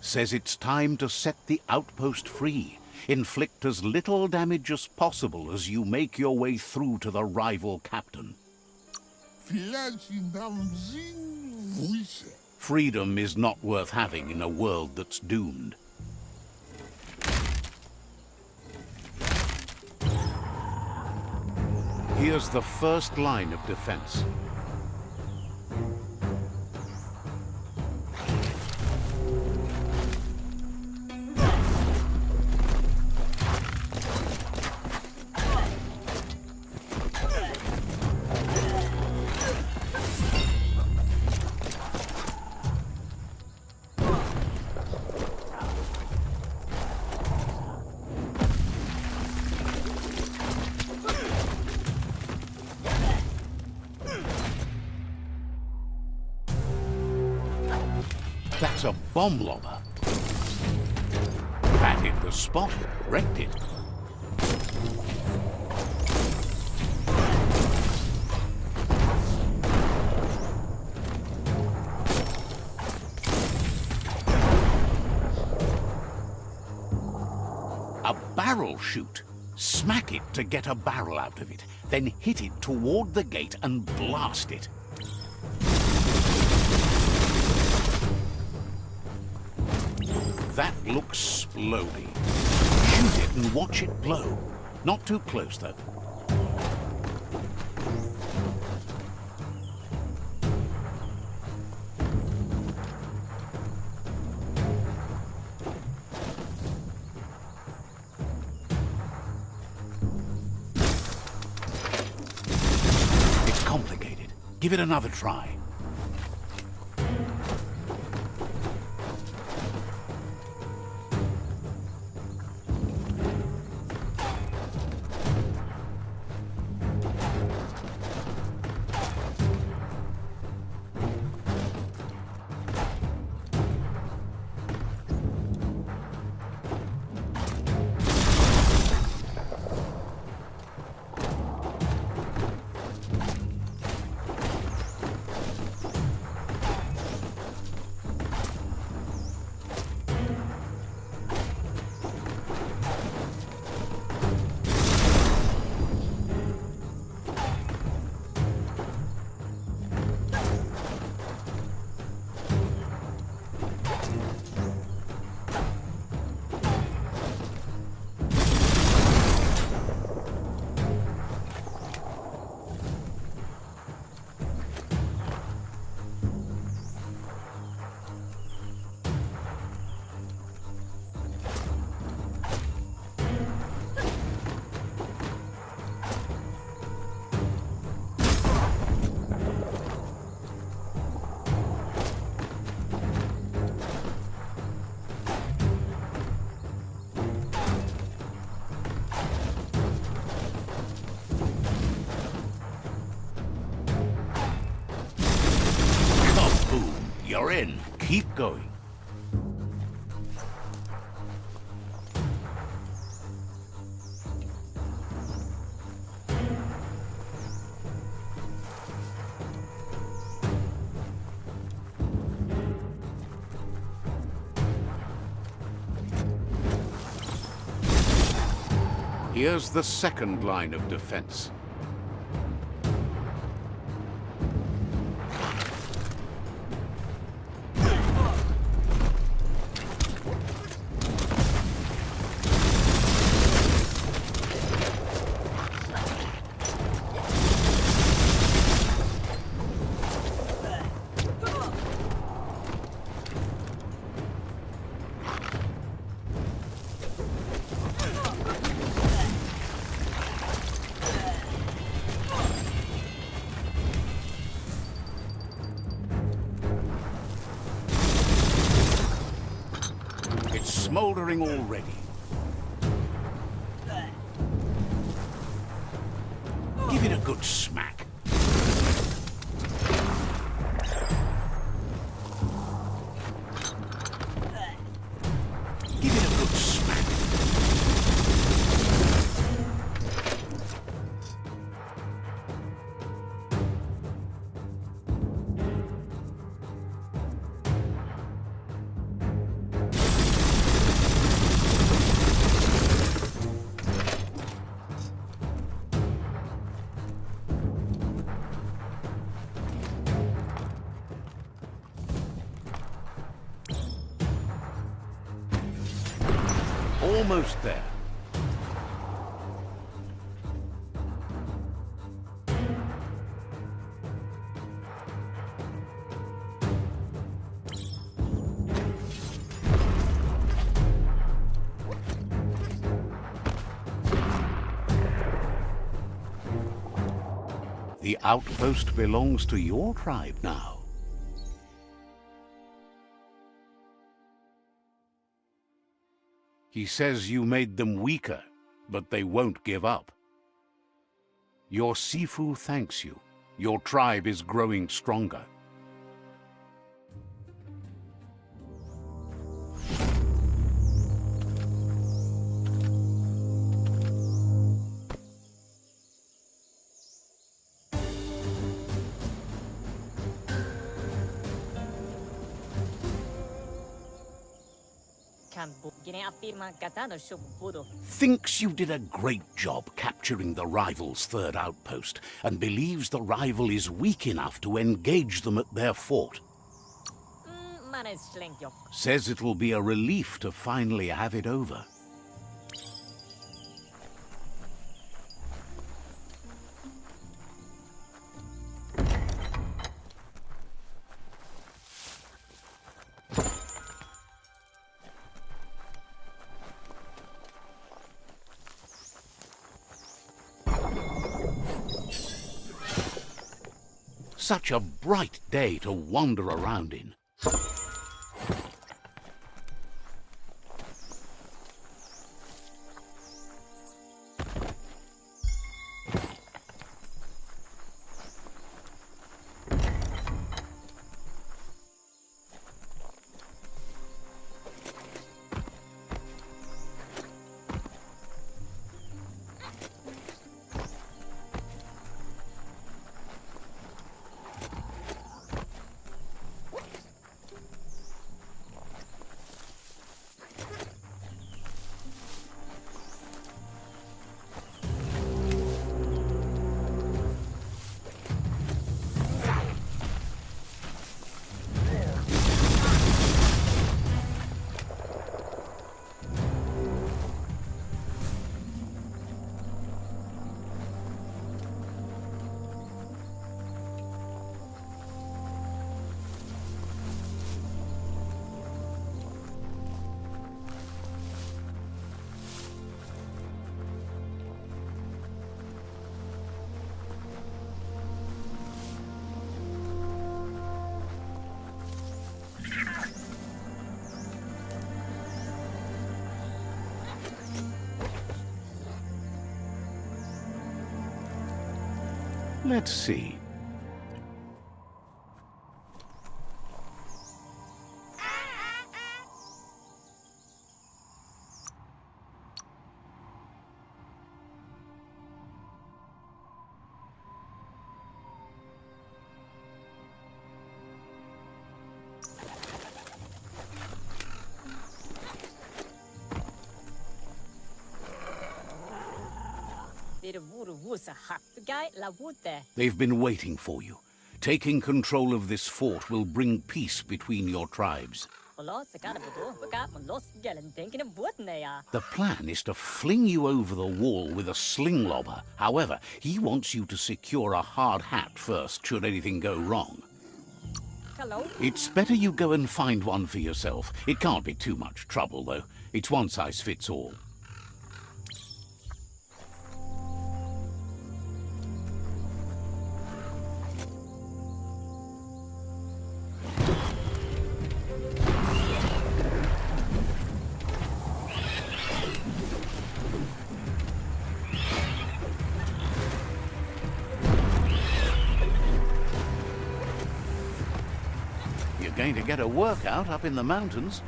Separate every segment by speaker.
Speaker 1: Says it's time to set the outpost free. Inflict as little damage as possible as you make your way through to the rival captain. Freedom is not worth having in a world that's doomed. Here's the first line of defense. That's a bomb lobber. That hit the spot, wrecked it. A barrel shoot. Smack it to get a barrel out of it, then hit it toward the gate and blast it. That looks splody. Shoot it and watch it blow. Not too close, though. It's complicated. Give it another try. You're in. Keep going. Here's the second line of defense. Smoldering already. Give it a good smack. Give it a good smack. Almost there. The outpost belongs to your tribe now. He says you made them weaker, but they won't give up. Your Sifu thanks you. Your tribe is growing stronger. Thinks you did a great job capturing the rival's third outpost, and believes the rival is weak enough to engage them at their fort. Says it'll be a relief to finally have it over. Such a bright day to wander around in. Let's see. They've been waiting for you. Taking control of this fort will bring peace between your tribes. The plan is to fling you over the wall with a sling lobber. However, he wants you to secure a hard hat first, should anything go wrong.
Speaker 2: Hello?
Speaker 1: It's better you go and find one for yourself. It can't be too much trouble, though. It's one size fits all. Going to get a workout up in the mountains.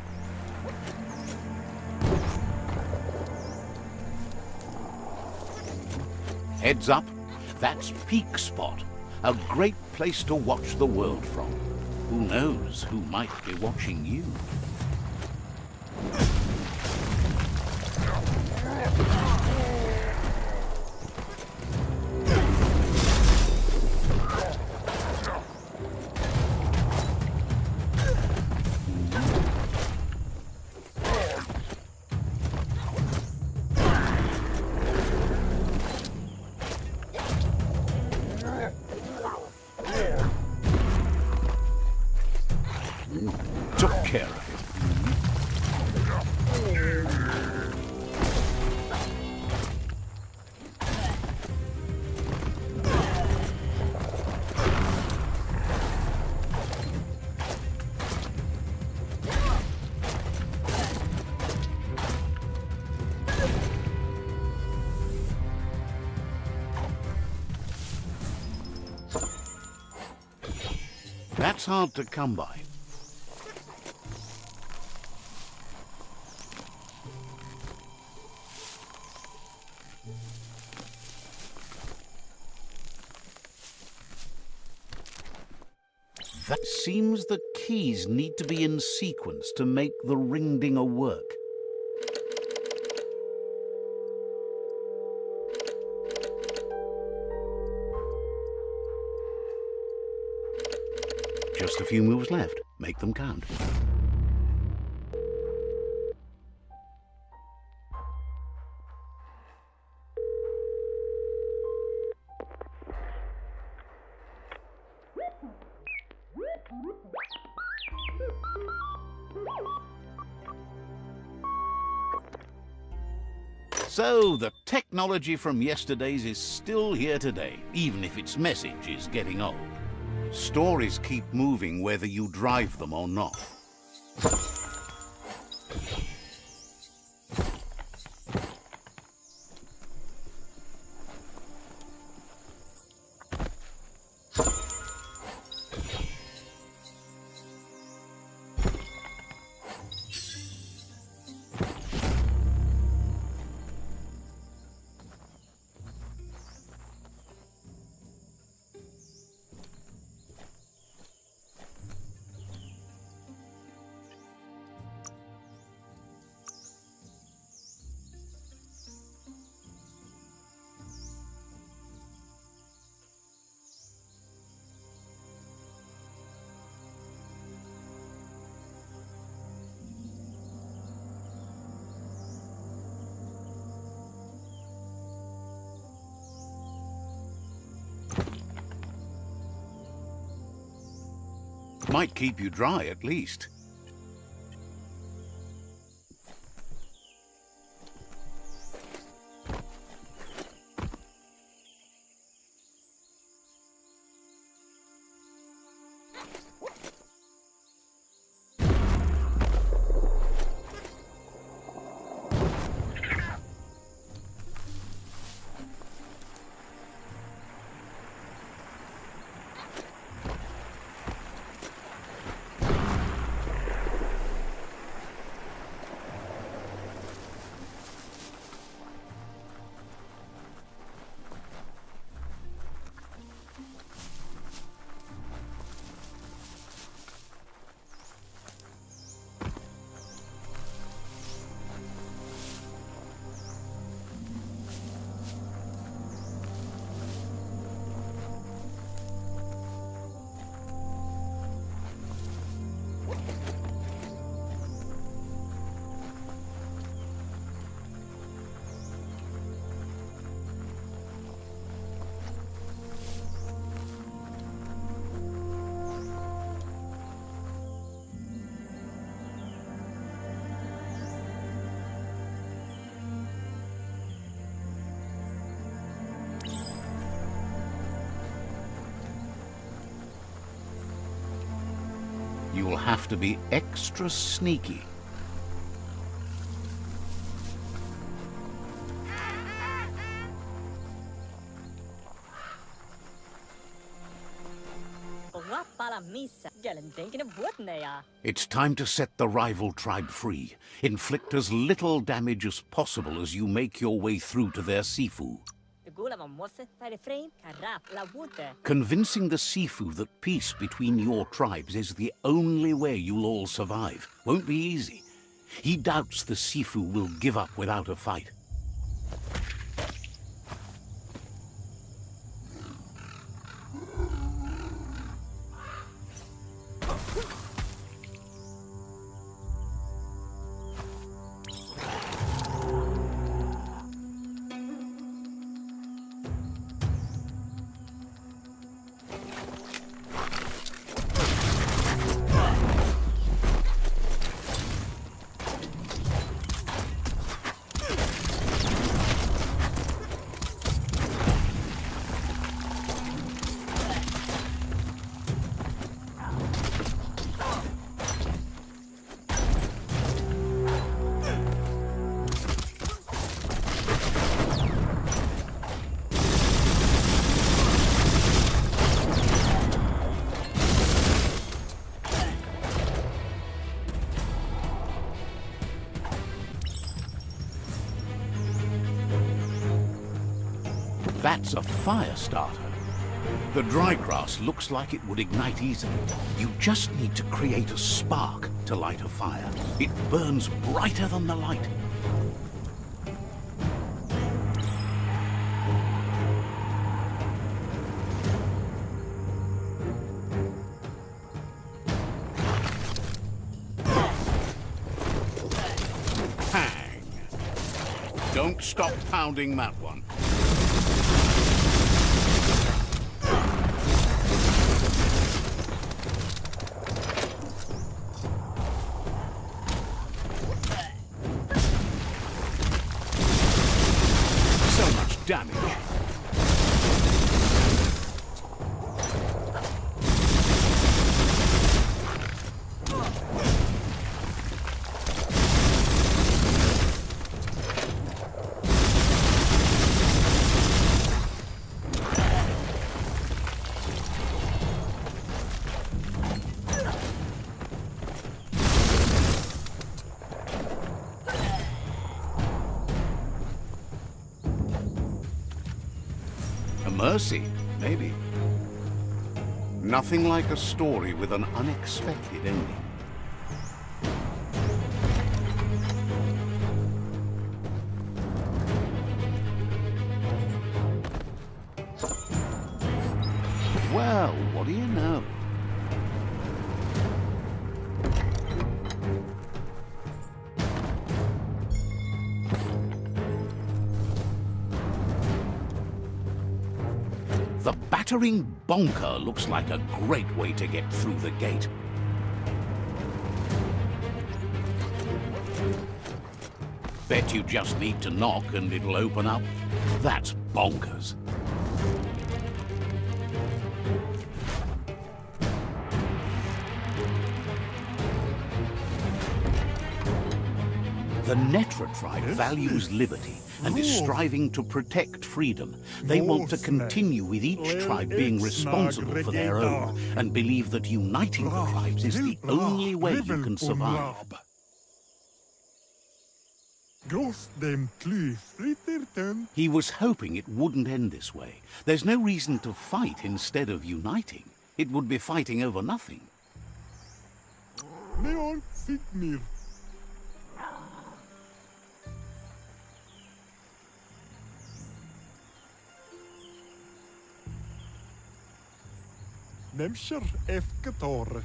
Speaker 1: Heads up, that's Peak Spot, a great place to watch the world from. Who knows who might be watching you? That's hard to come by. That seems the keys need to be in sequence to make the ring dinger work. Just a few moves left. Make them count. So, the technology from yesterday's is still here today, even if its message is getting old. Stories keep moving whether you drive them or not. Might keep you dry, at least. You will have to be extra sneaky. It's time to set the rival tribe free. Inflict as little damage as possible as you make your way through to their Sifu. Convincing the Sifu that peace between your tribes is the only way you'll all survive won't be easy. He doubts the Sifu will give up without a fight. That's a fire starter. The dry grass looks like it would ignite easily. You just need to create a spark to light a fire. It burns brighter than the light. Hang. Don't stop pounding that one. Damage. Mercy, maybe. Nothing like a story with an unexpected ending. Well, what do you know? The battering bonker looks like a great way to get through the gate. Bet you just need to knock and it'll open up. That's bonkers. The Netra tribe values liberty and is striving to protect freedom. They want to continue with each tribe being responsible for their own and believe that uniting the tribes is the only way you can survive. He was hoping it wouldn't end this way. There's no reason to fight instead of uniting. It would be fighting over nothing.
Speaker 2: Nemscher Efkator.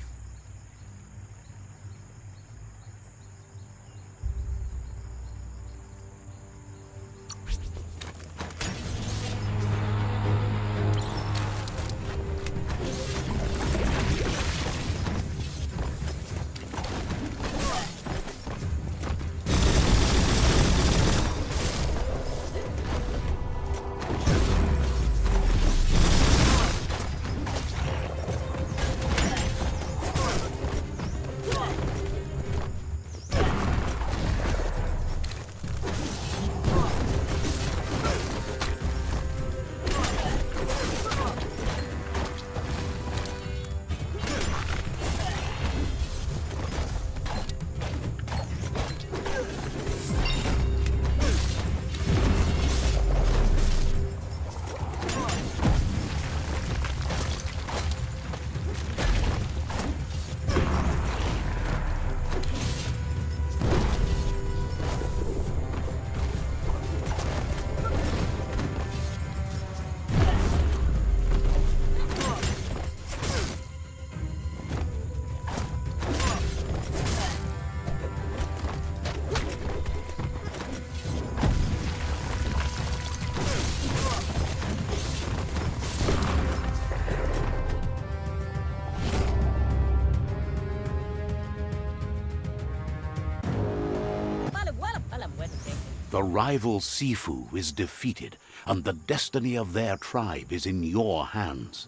Speaker 1: The rival Sifu is defeated, and the destiny of their tribe is in your hands.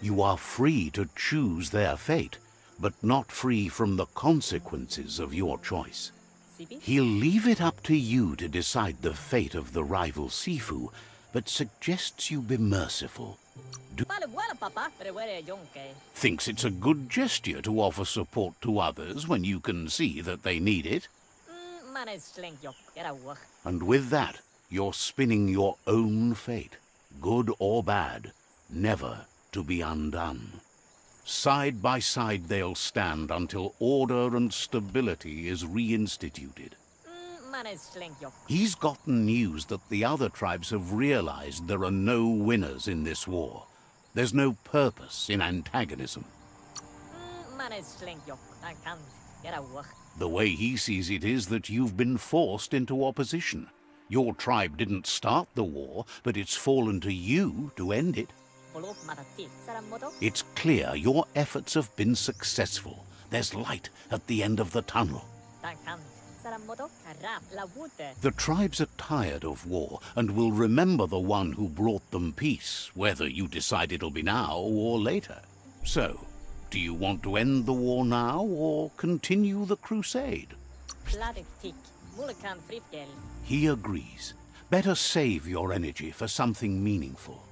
Speaker 1: You are free to choose their fate, but not free from the consequences of your choice. He'll leave it up to you to decide the fate of the rival Sifu, but suggests you be merciful. Thinks it's a good gesture to offer support to others when you can see that they need it. And with that, You're spinning your own fate, good or bad, never to be undone. Side by side they'll stand until order and stability is reinstituted. He's gotten news that the other tribes have realized there are no winners in this war. There's no purpose in antagonism. The way he sees it is that you've been forced into opposition. Your tribe didn't start the war, but it's fallen to you to end it. It's clear your efforts have been successful. There's light at the end of the tunnel. The tribes are tired of war and will remember the one who brought them peace, whether you decide it'll be now or later. So, do you want to end the war now or continue the crusade? He agrees. Better save your energy for something meaningful.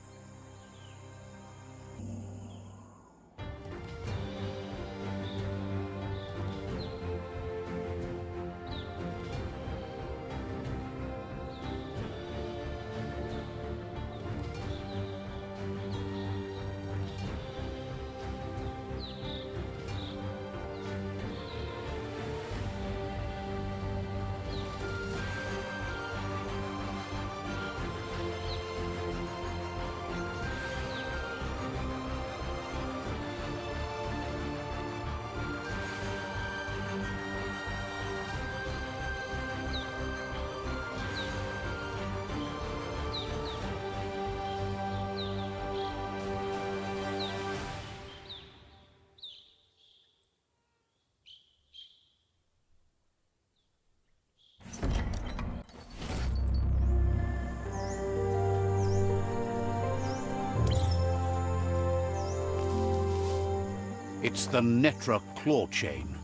Speaker 1: It's the Netra claw chain.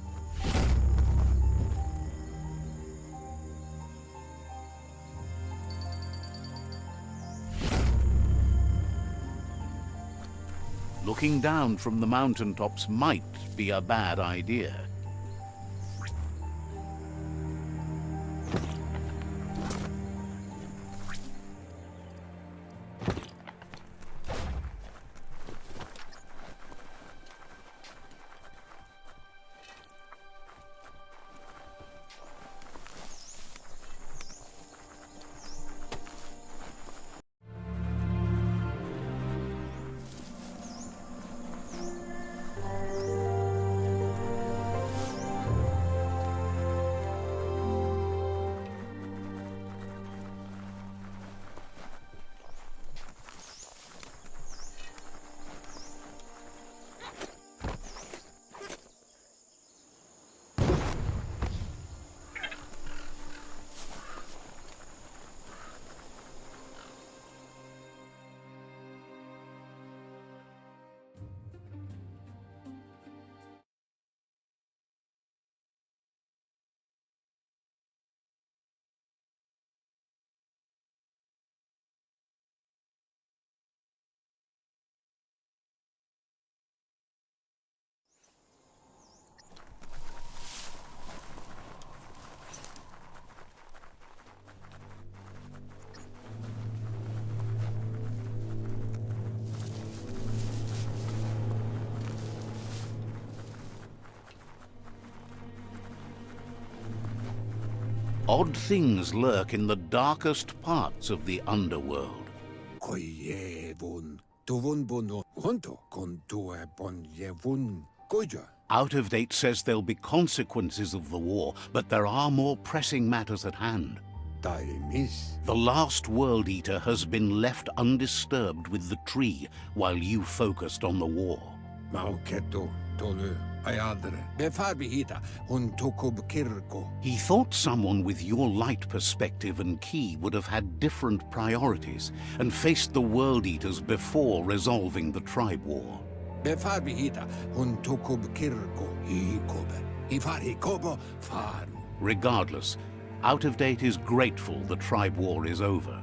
Speaker 1: Looking down from the mountaintops might be a bad idea. Odd things lurk in the darkest parts of the underworld. Out of Date says there'll be consequences of the war, but there are more pressing matters at hand. The last World Eater has been left undisturbed with the tree while you focused on the war. He thought someone with your light perspective and key would have had different priorities and faced the World Eaters before resolving the tribe war. Regardless, Out of Date is grateful the tribe war is over.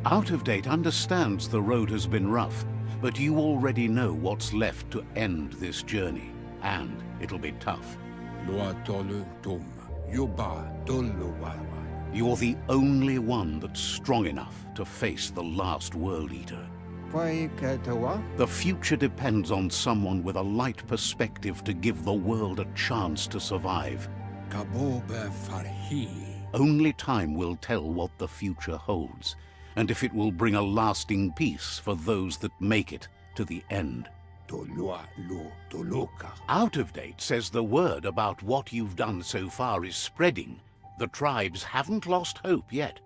Speaker 1: Out of Date understands the road has been rough, but you already know what's left to end this journey, and it'll be tough. You're the only one that's strong enough to face the last World Eater. The future depends on someone with a light perspective to give the world a chance to survive. Only time will tell what the future holds, and if it will bring a lasting peace for those that make it to the end. Out of Date says the word about what you've done so far is spreading. The tribes haven't lost hope yet.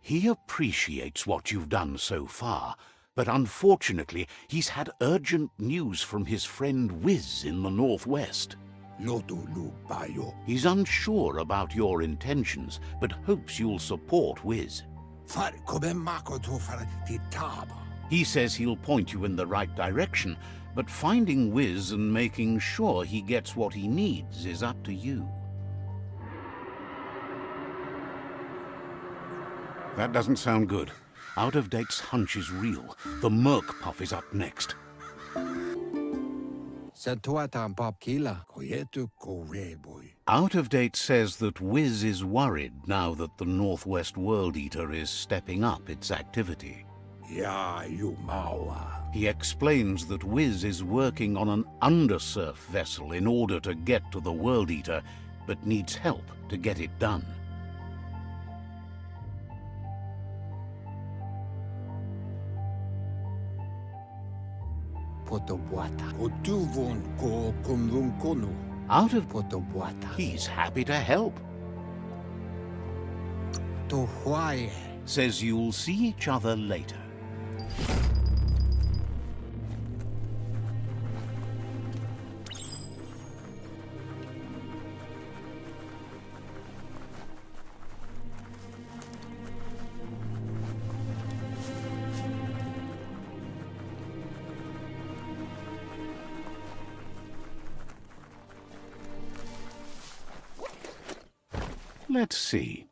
Speaker 1: He appreciates what you've done so far, but unfortunately he's had urgent news from his friend Wiz in the northwest. He's unsure about your intentions, but hopes you'll support Wiz. He says he'll point you in the right direction, but finding Wiz and making sure he gets what he needs is up to you. That doesn't sound good. Out of Date's hunch is real. The Merc Puff is up next. Out of Date says that Wiz is worried now that the Northwest World Eater is stepping up its activity. He explains that Wiz is working on an undersurf vessel in order to get to the World Eater, but needs help to get it done. Out of he's happy to help. Says you'll see each other later. Let's see.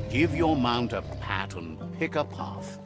Speaker 1: Give your mount a pat and pick a path.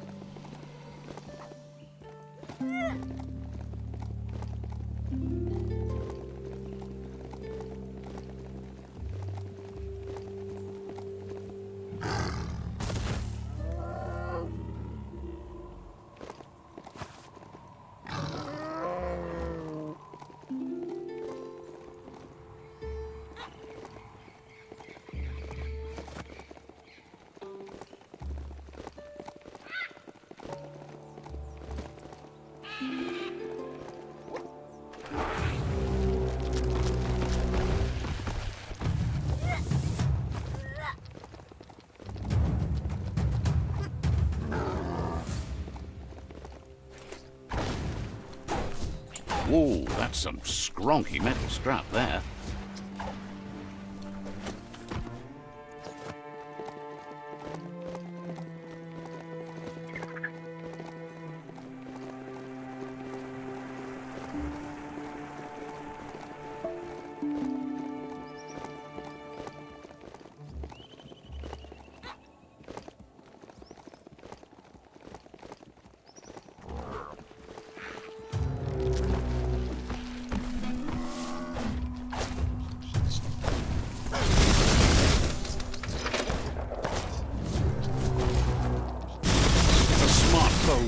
Speaker 1: Whoa, that's some scronky metal strap there.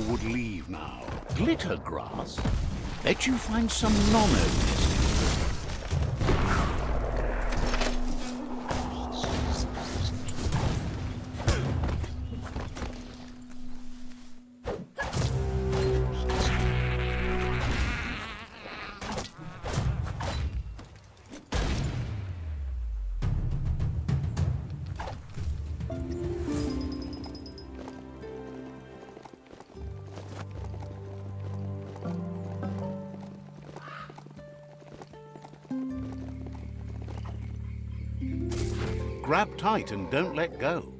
Speaker 1: Would leave now. Glitter grass? Bet you find some NAMNO. Grab tight and don't let go.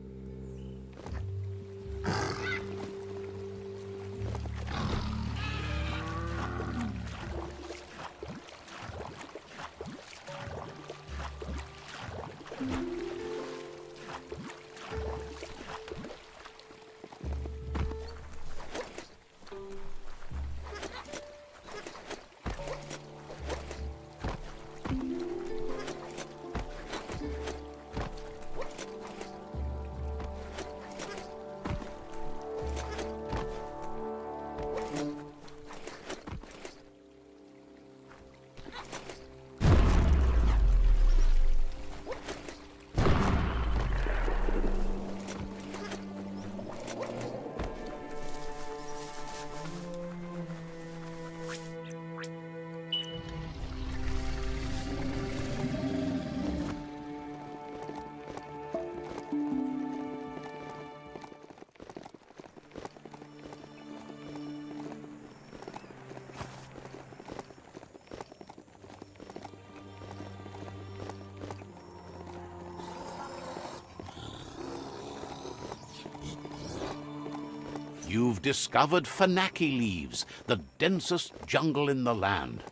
Speaker 1: You've discovered Fanaki leaves, the densest jungle in the land.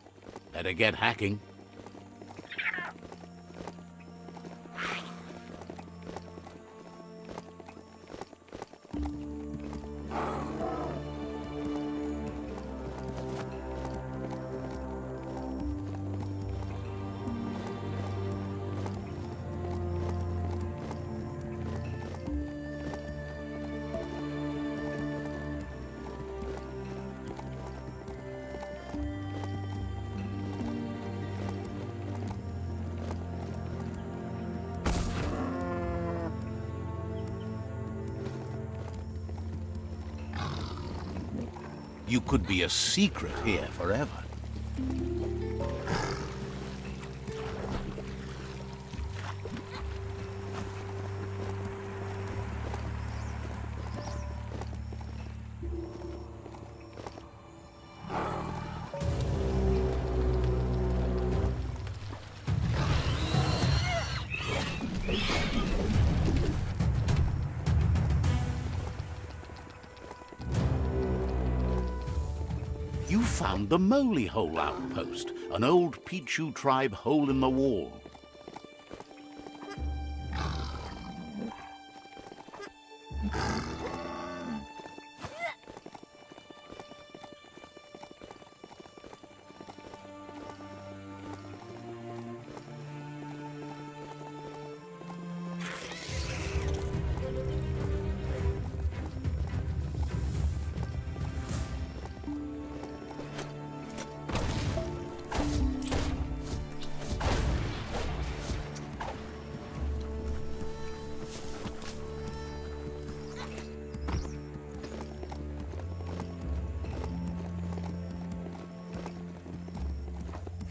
Speaker 1: Better get hacking. You could be a secret here forever. You found the Moly Hole outpost, an old Pichu tribe hole in the wall.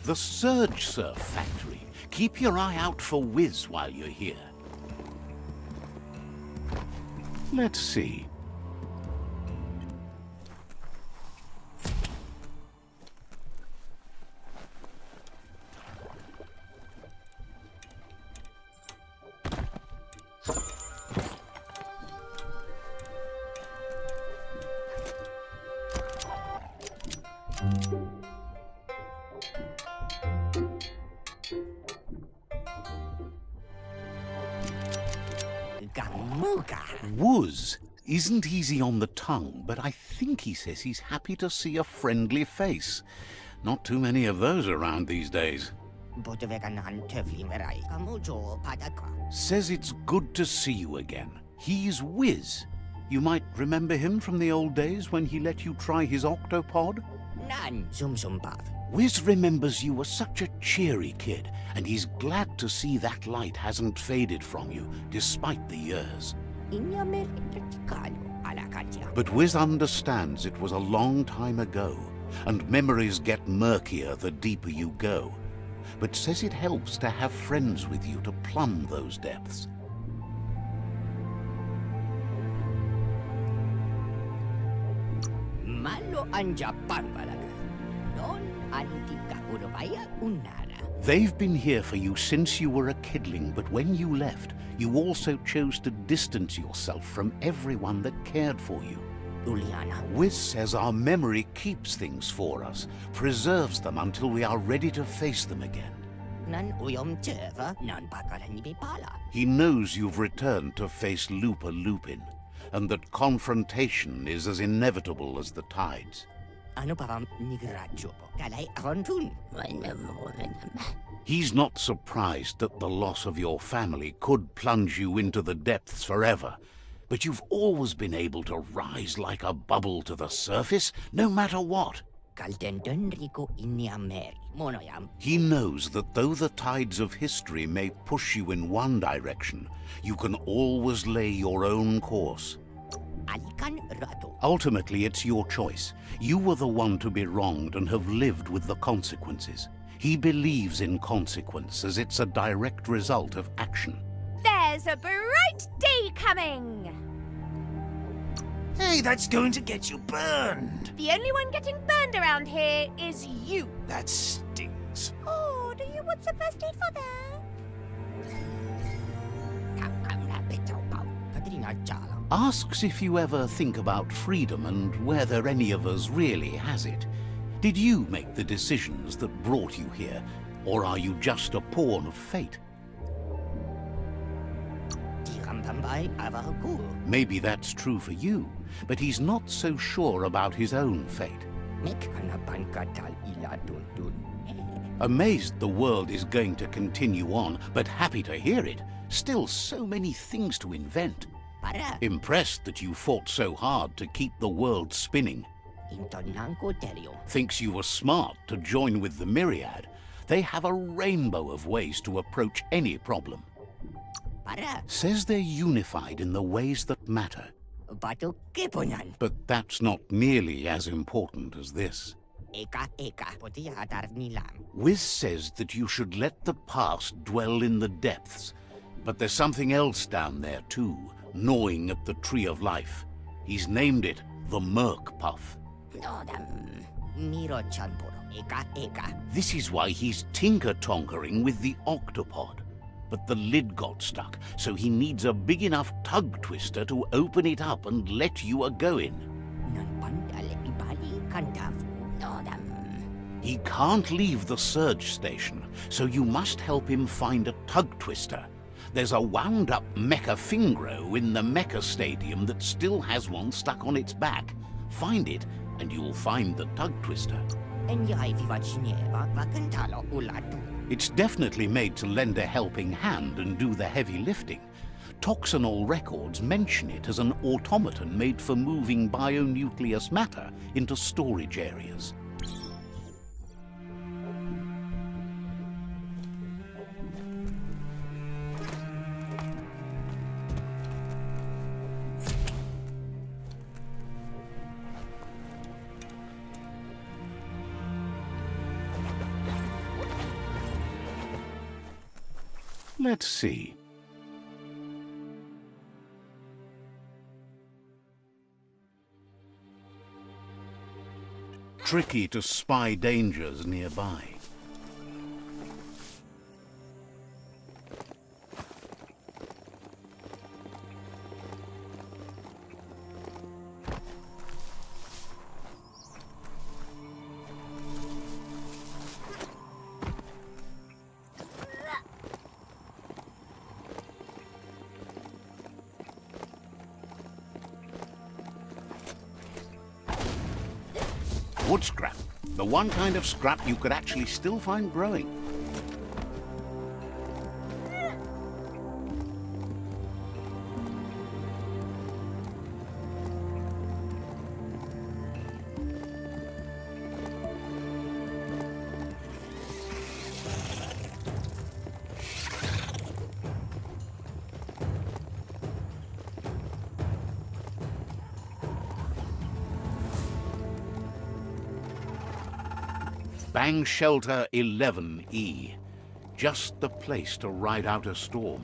Speaker 1: The Surge Surf Factory. Keep your eye out for Wiz while you're here. Let's see. Wuz isn't easy on the tongue, but I think he says he's happy to see a friendly face. Not too many of those around these days. Says it's good to see you again. He's Wiz. You might remember him from the old days when he let you try his octopod? Wiz remembers you were such a cheery kid, and he's glad to see that light hasn't faded from you, despite the years. But Wiz understands it was a long time ago, and memories get murkier the deeper you go, but says it helps to have friends with you to plumb those depths. They've been here for you since you were a kidling, but when you left, you also chose to distance yourself from everyone that cared for you. Wiz says our memory keeps things for us, preserves them until we are ready to face them again. He knows you've returned to face Lupa Lupin, and that confrontation is as inevitable as the tides. He's not surprised that the loss of your family could plunge you into the depths forever, but you've always been able to rise like a bubble to the surface, no matter what. He knows that though the tides of history may push you in one direction, you can always lay your own course. Ultimately, it's your choice. You were the one to be wronged and have lived with the consequences. He believes in consequence as it's a direct result of action.
Speaker 3: There's a bright day coming!
Speaker 4: Hey, that's going to get you burned!
Speaker 3: The only one getting burned around here is you.
Speaker 4: That stings.
Speaker 3: Oh, do you want some first aid for that?
Speaker 1: Asks if you ever think about freedom and whether any of us really has it. Did you make the decisions that brought you here, or are you just a pawn of fate? Maybe that's true for you, but he's not so sure about his own fate. Amazed the world is going to continue on, but happy to hear it. Still so many things to invent. Impressed that you fought so hard to keep the world spinning. Thinks you were smart to join with the Myriad. They have a rainbow of ways to approach any problem. Says they're unified in the ways that matter. But that's not nearly as important as this. Wiz says that you should let the past dwell in the depths. But there's something else down there too, gnawing at the Tree of Life. He's named it the Merc Puff. This is why he's tinker-tonkering with the octopod. But the lid got stuck, so he needs a big enough tug twister to open it up and let you a-go-in. He can't leave the surge station, so you must help him find a tug twister. There's a wound-up mecha fingro in the mecha stadium that still has one stuck on its back. Find it, and you'll find the tug twister. It's definitely made to lend a helping hand and do the heavy lifting. Toxanol records mention it as an automaton made for moving bionucleus matter into storage areas. Let's see. Tricky to spy dangers nearby. Wood scrap. The one kind of scrap you could actually still find growing. Bang Shelter 11E. Just the place to ride out a storm.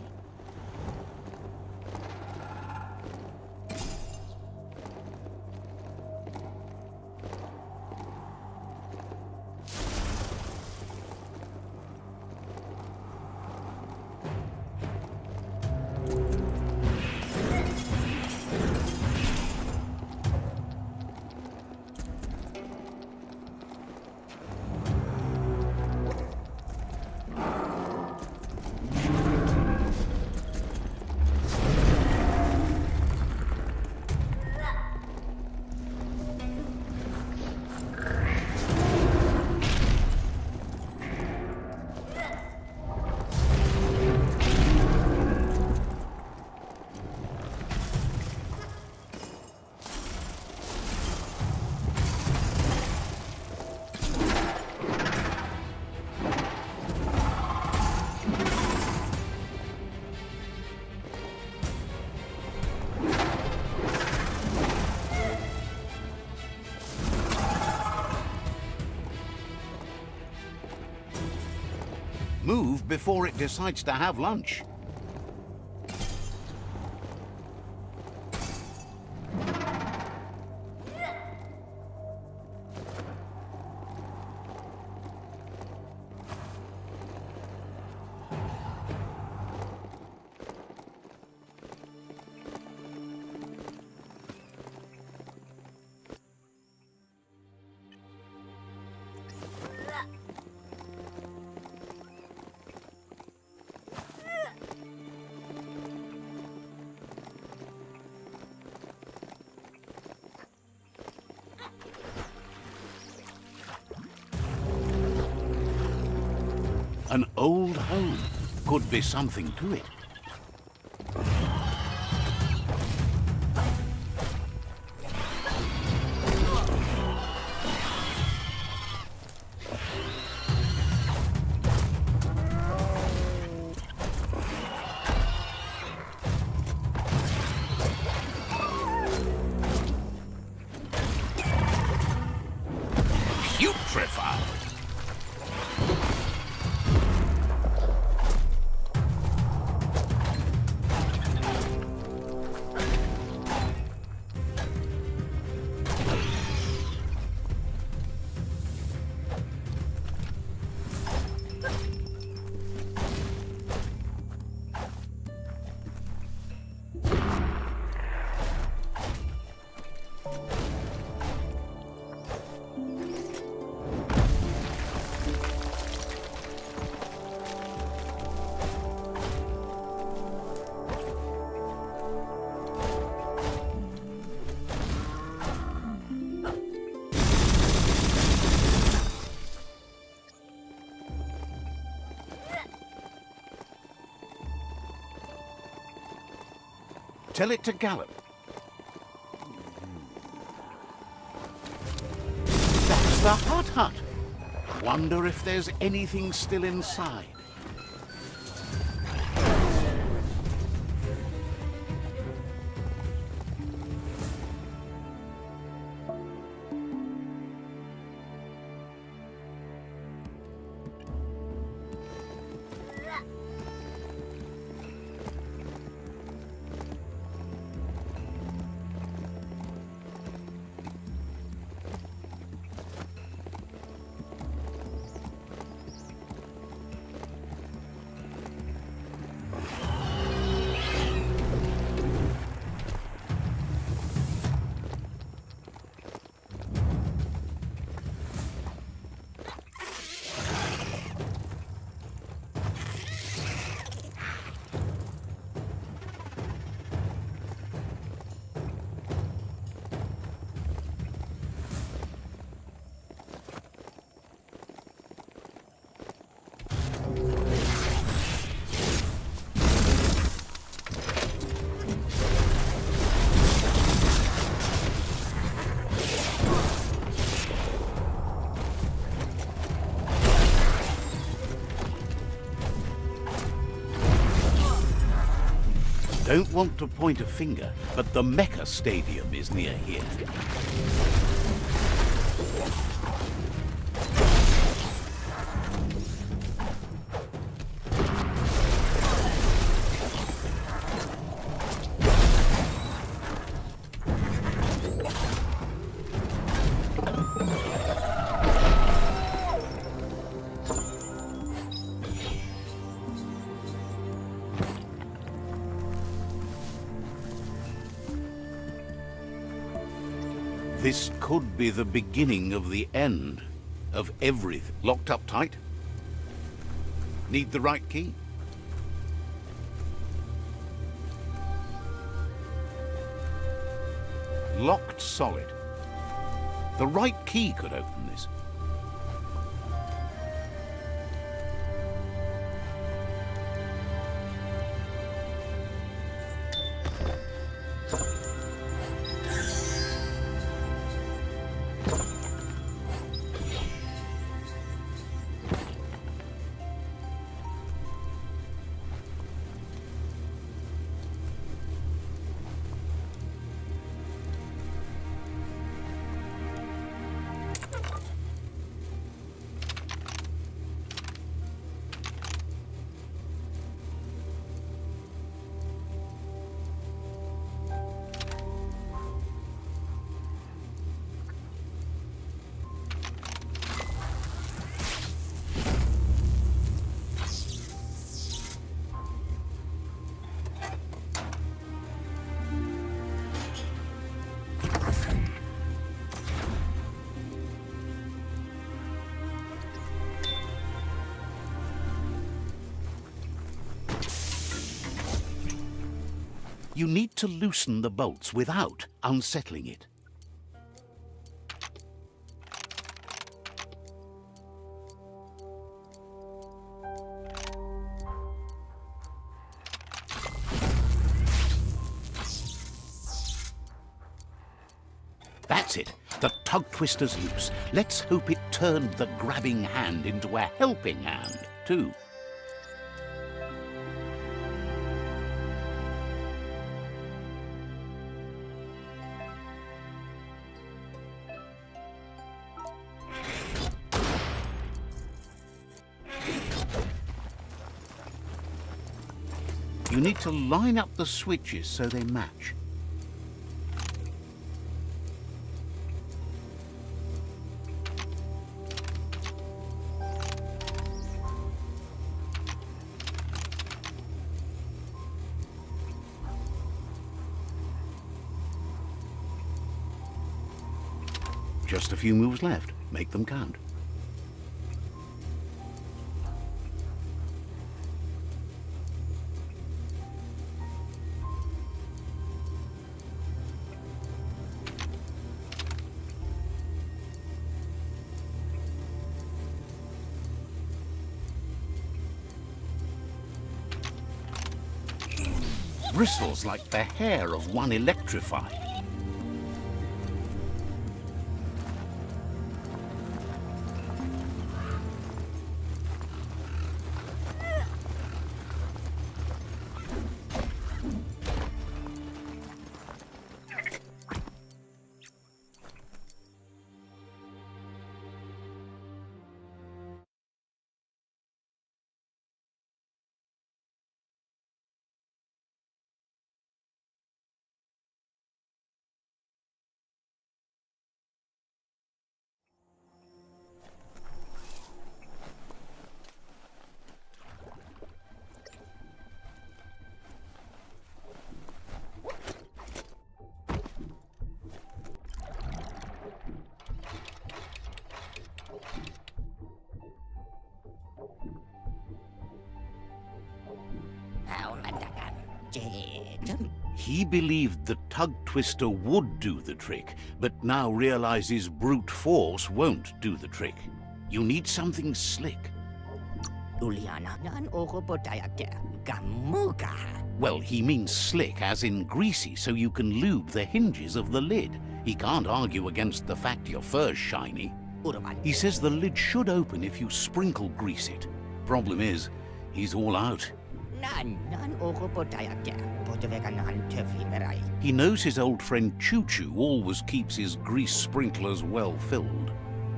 Speaker 1: Move before it decides to have lunch. An old home could be something to it. Putrefied. Tell it to gallop. That's the hut. Wonder if there's anything still inside. Don't want to point a finger, but the Mecha Stadium is near here. This could be the beginning of the end of everything. Locked up tight? Need the right key? Locked solid. The right key could open this. You need to loosen the bolts without unsettling it. That's it. The tug twister's loose. Let's hope it turned the grabbing hand into a helping hand, too. You need to line up the switches so they match. Just a few moves left. Make them count. Bristles like the hair of one electrified. He believed the tug twister would do the trick, but now realizes brute force won't do the trick. You need something slick. Well, he means slick as in greasy, so you can lube the hinges of the lid. He can't argue against the fact your fur's shiny. He says the lid should open if you sprinkle grease it. Problem is, he's all out. He knows his old friend Choo Choo always keeps his grease sprinklers well filled.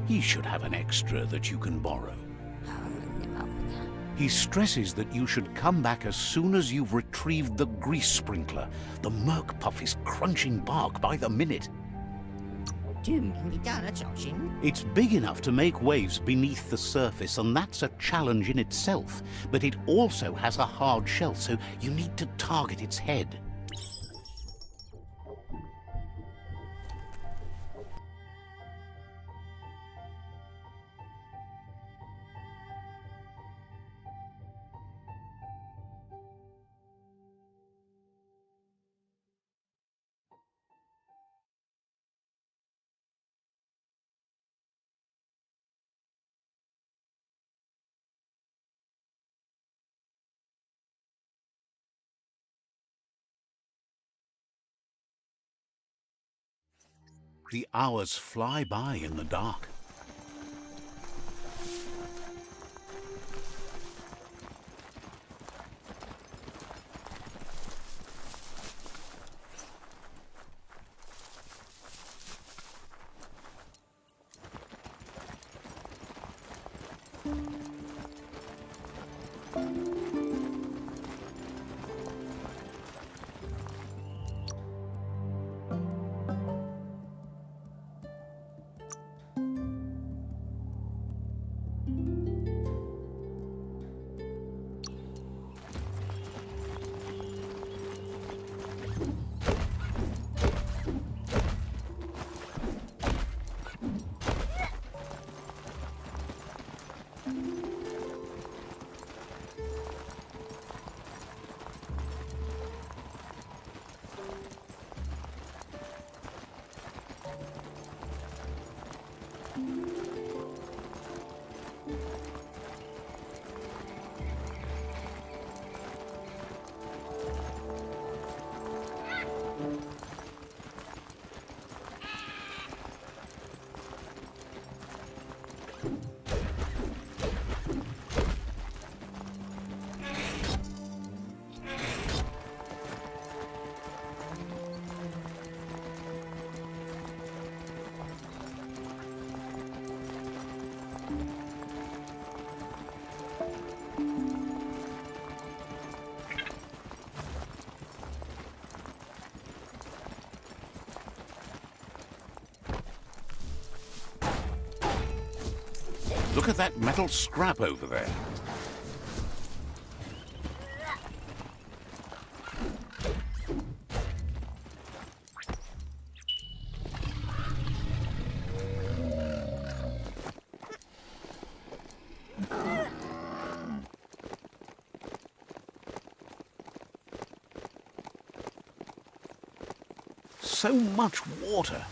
Speaker 1: He should have an extra that you can borrow. He stresses that you should come back as soon as you've retrieved the grease sprinkler. The Merc Puff is crunching bark by the minute. It's big enough to make waves beneath the surface, and that's a challenge in itself. But it also has a hard shell, so you need to target its head. The hours fly by in the dark. Look at that metal scrap over there. So much water.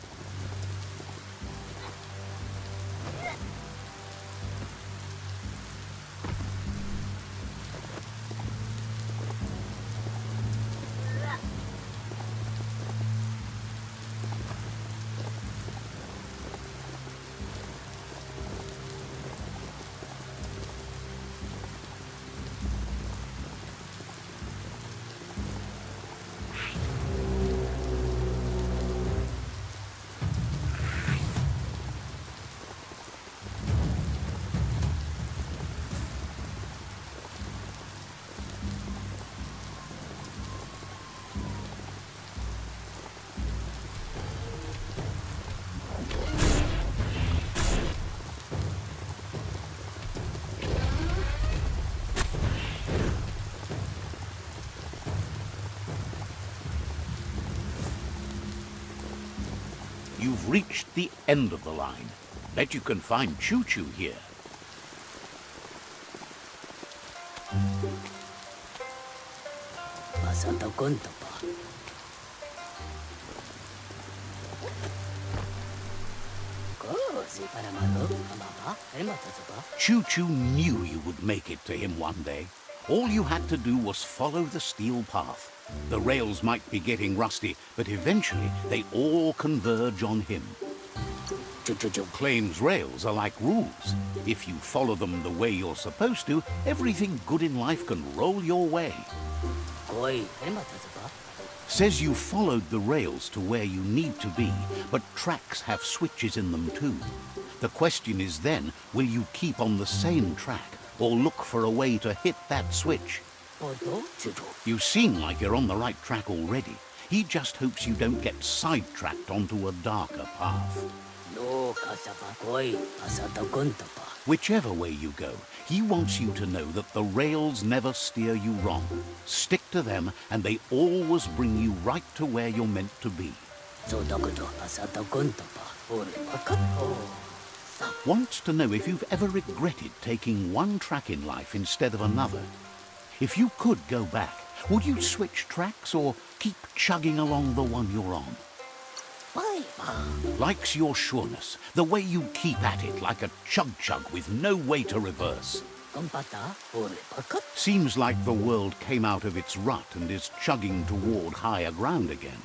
Speaker 1: You've reached the end of the line. Bet you can find Choo Choo here. Choo Choo knew you would make it to him one day. All you had to do was follow the steel path. The rails might be getting rusty, but eventually they all converge on him. Choo claims rails are like rules. If you follow them the way you're supposed to, everything good in life can roll your way. Says you followed the rails to where you need to be, but tracks have switches in them too. The question is then, will you keep on the same track or look for a way to hit that switch? You seem like you're on the right track already. He just hopes you don't get sidetracked onto a darker path. Whichever way you go, he wants you to know that the rails never steer you wrong. Stick to them and they always bring you right to where you're meant to be. Wants to know if you've ever regretted taking one track in life instead of another. If you could go back, would you switch tracks or keep chugging along the one you're on? Likes your sureness, the way you keep at it like a chug-chug with no way to reverse. Seems like the world came out of its rut and is chugging toward higher ground again.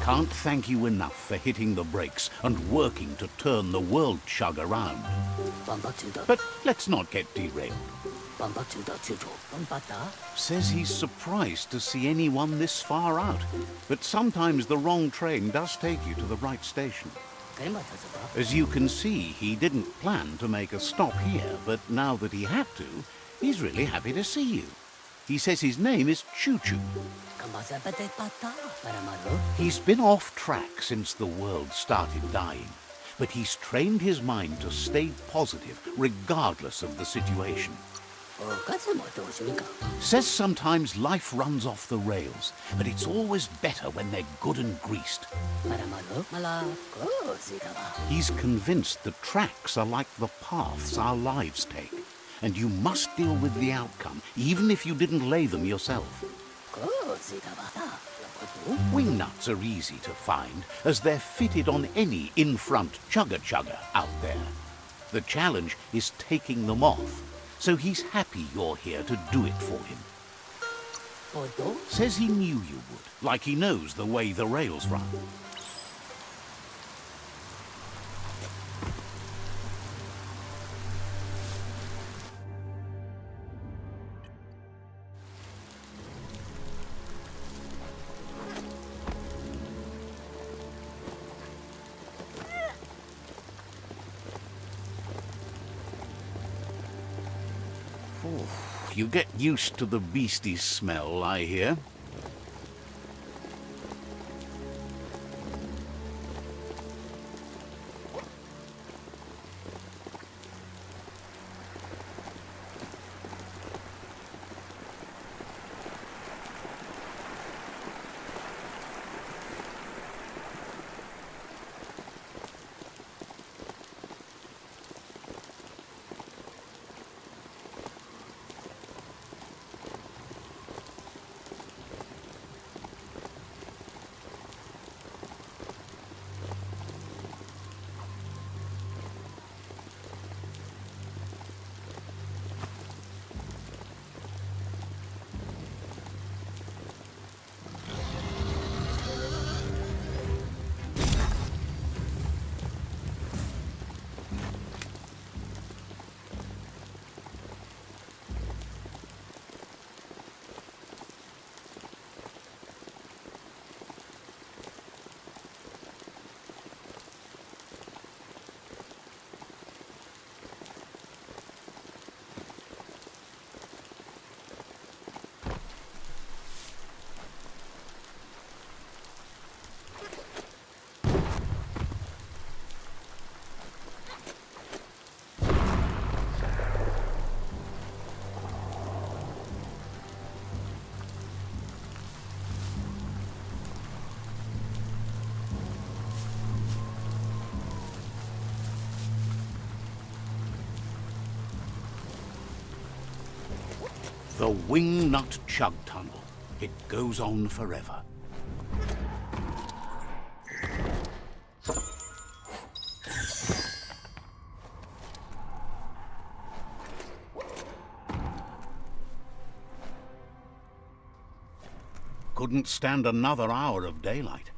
Speaker 1: Can't thank you enough for hitting the brakes and working to turn the world chug around. But let's not get derailed. Says he's surprised to see anyone this far out, but sometimes the wrong train does take you to the right station. As you can see, he didn't plan to make a stop here, but now that he had to, he's really happy to see you. He says his name is Choo Choo. He's been off track since the world started dying, but he's trained his mind to stay positive regardless of the situation. Says sometimes life runs off the rails, but it's always better when they're good and greased. He's convinced the tracks are like the paths our lives take, and you must deal with the outcome, even if you didn't lay them yourself. Wing nuts are easy to find, as they're fitted on any in-front chugger-chugger out there. The challenge is taking them off, so he's happy you're here to do it for him. Says he knew you would, like he knows the way the rails run. You get used to the beastly smell, I hear. The Wingnut Chug Tunnel. It goes on forever. Couldn't stand another hour of daylight.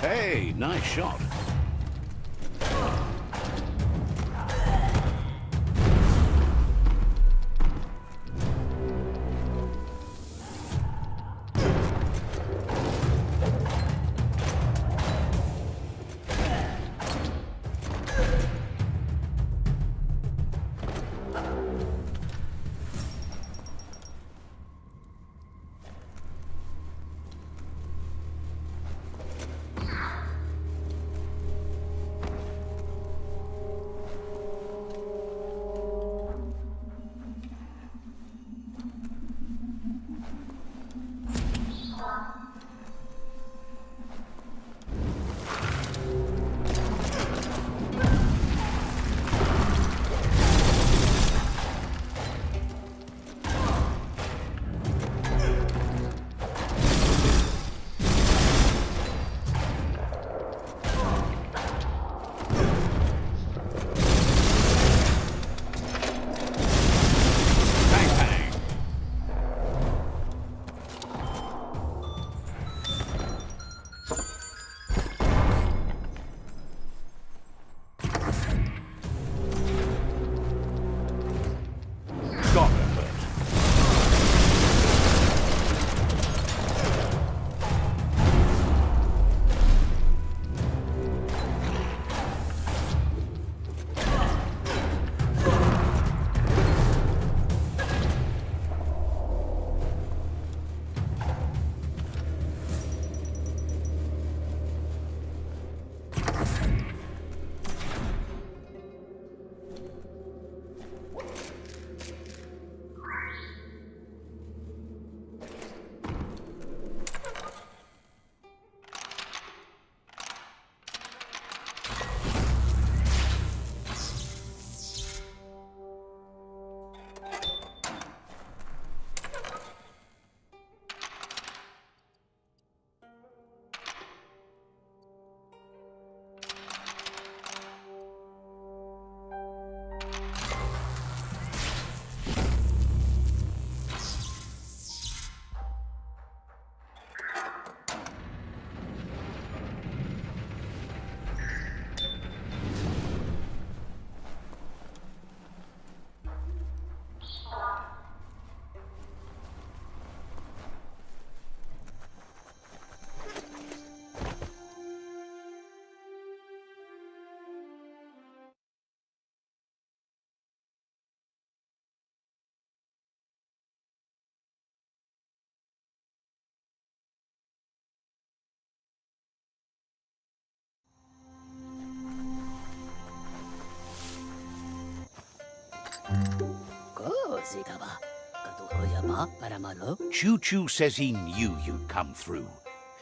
Speaker 1: Hey, nice shot. Choo-Choo says he knew you'd come through.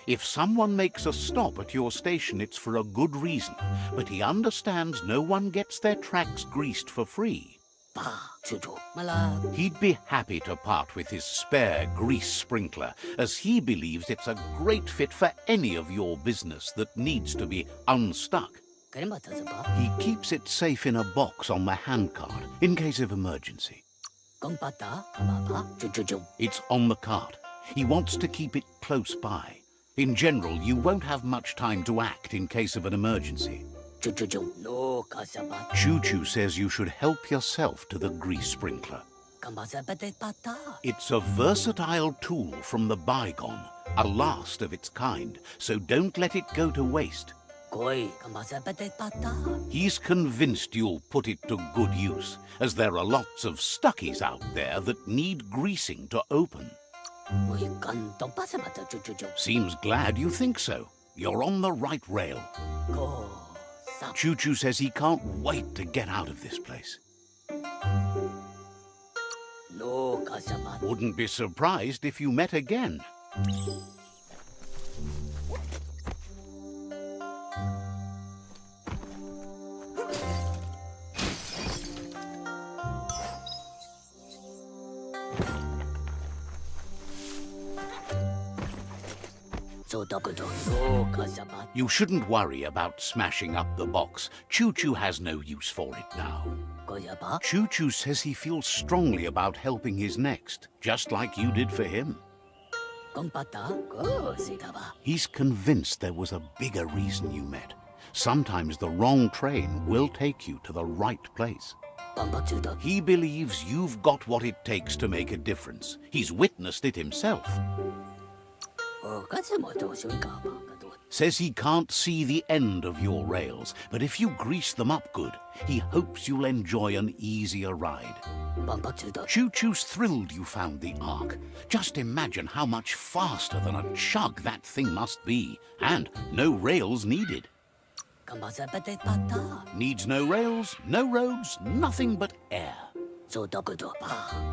Speaker 1: If someone makes a stop at your station, it's for a good reason, but he understands no one gets their tracks greased for free. He'd be happy to part with his spare grease sprinkler, as he believes it's a great fit for any of your business that needs to be unstuck. He keeps it safe in a box on the handcart, in case of emergency. It's on the cart. He wants to keep it close by. In general, you won't have much time to act in case of an emergency. Choo-Choo says you should help yourself to the grease sprinkler. It's a versatile tool from the bygone, a last of its kind, so don't let it go to waste. He's convinced you'll put it to good use, as there are lots of stuckies out there that need greasing to open. Seems glad you think so. You're on the right rail. Choo-Choo says he can't wait to get out of this place. Wouldn't be surprised if you met again. You shouldn't worry about smashing up the box. Choo-Choo has no use for it now. Choo-Choo says he feels strongly about helping his next, just like you did for him. He's convinced there was a bigger reason you met. Sometimes the wrong train will take you to the right place. He believes you've got what it takes to make a difference. He's witnessed it himself. Says he can't see the end of your rails, but if you grease them up good, he hopes you'll enjoy an easier ride. Choo-Choo's thrilled you found the Ark. Just imagine how much faster than a chug that thing must be, and no rails needed. Needs no rails, no roads, nothing but air.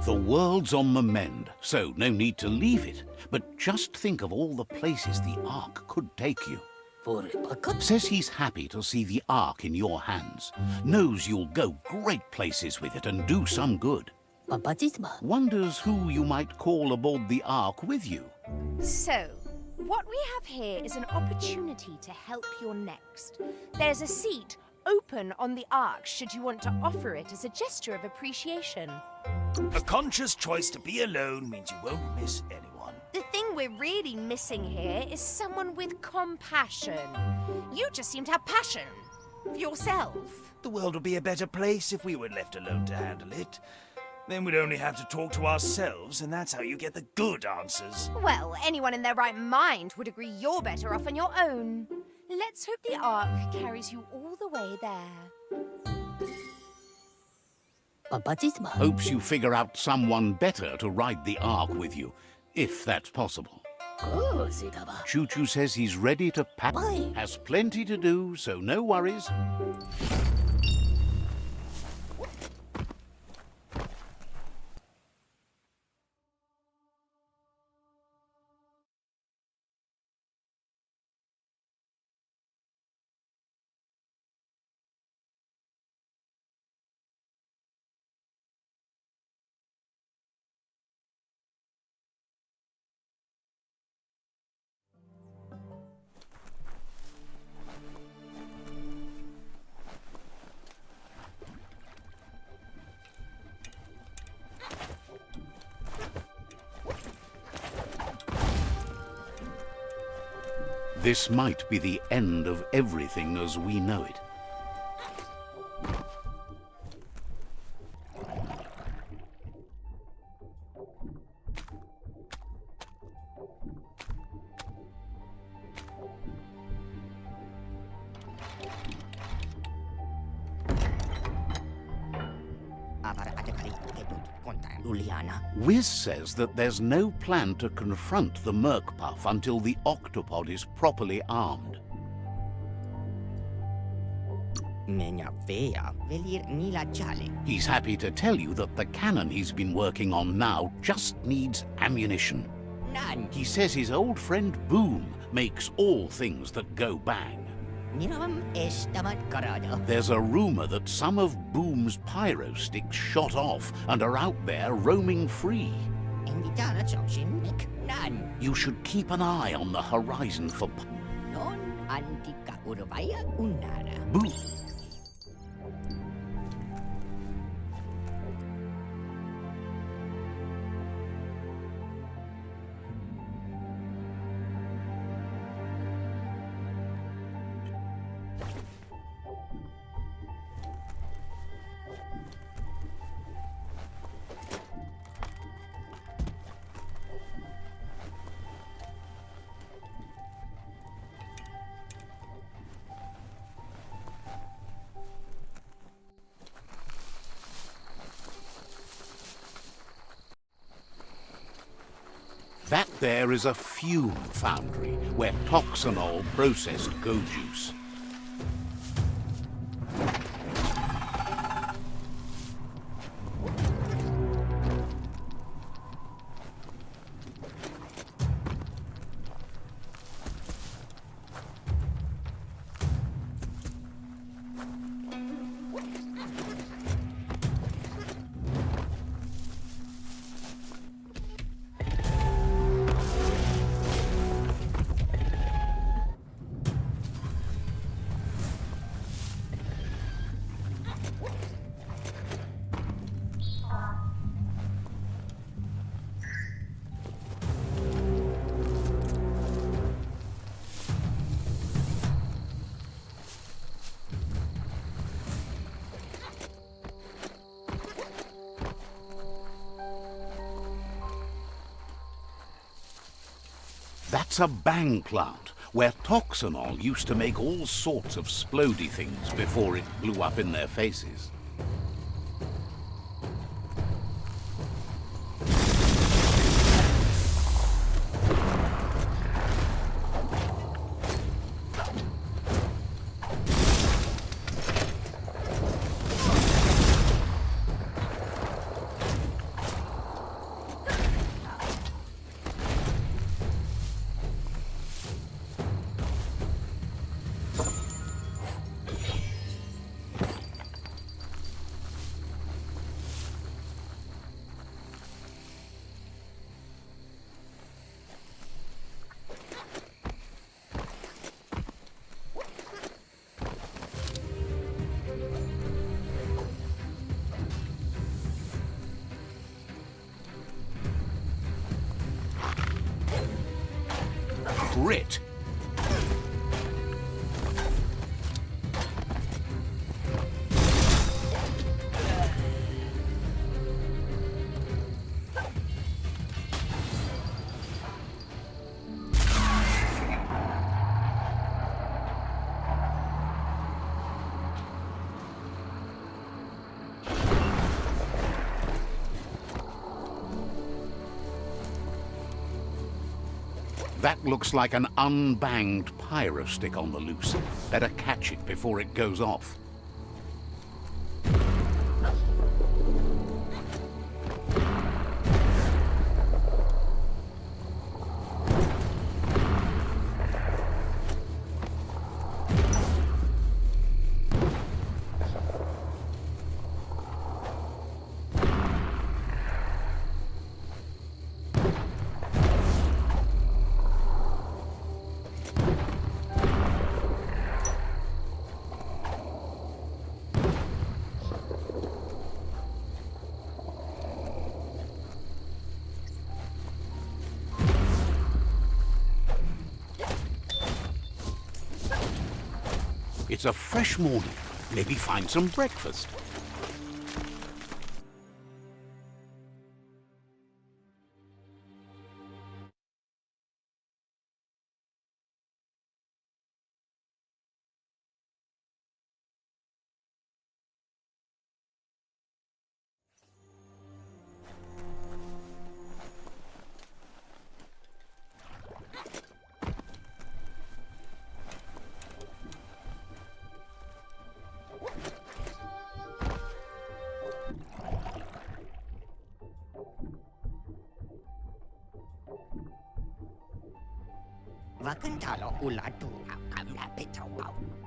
Speaker 1: The world's on the mend, so no need to leave it. But just think of all the places the Ark could take you. Says he's happy to see the Ark in your hands. Knows you'll go great places with it and do some good. Wonders who you might call aboard the Ark with you.
Speaker 3: So, what we have here is an opportunity to help your next. There's a seat open on the Ark should you want to offer it as a gesture of appreciation.
Speaker 4: A conscious choice to be alone means you won't miss anyone.
Speaker 3: The thing we're really missing here is someone with compassion. You just seem to have passion for yourself.
Speaker 4: The world would be a better place if we were left alone to handle it. Then we'd only have to talk to ourselves, and that's how you get the good answers.
Speaker 3: Well, anyone in their right mind would agree you're better off on your own. Let's hope the Ark carries you all the way there.
Speaker 1: Hopes you figure out someone better to ride the Ark with you, if that's possible. Choo-Choo says he's ready to pack. Has plenty to do, so no worries. This might be the end of everything as we know it. Wiz says that there's no plan to confront the Merkpuff until the octopod is properly armed. He's happy to tell you that the cannon he's been working on now just needs ammunition. He says his old friend Boom makes all things that go bang. There's a rumor that some of Boom's pyro sticks shot off and are out there roaming free. You should keep an eye on the horizon for Boom. That there is a fume foundry where toxanol processed go juice. That's a bang plant, where toxanol used to make all sorts of splody things before it blew up in their faces. Grit. That looks like an unbanged pyro stick on the loose. Better catch it before it goes off. It's a fresh morning. Maybe find some breakfast.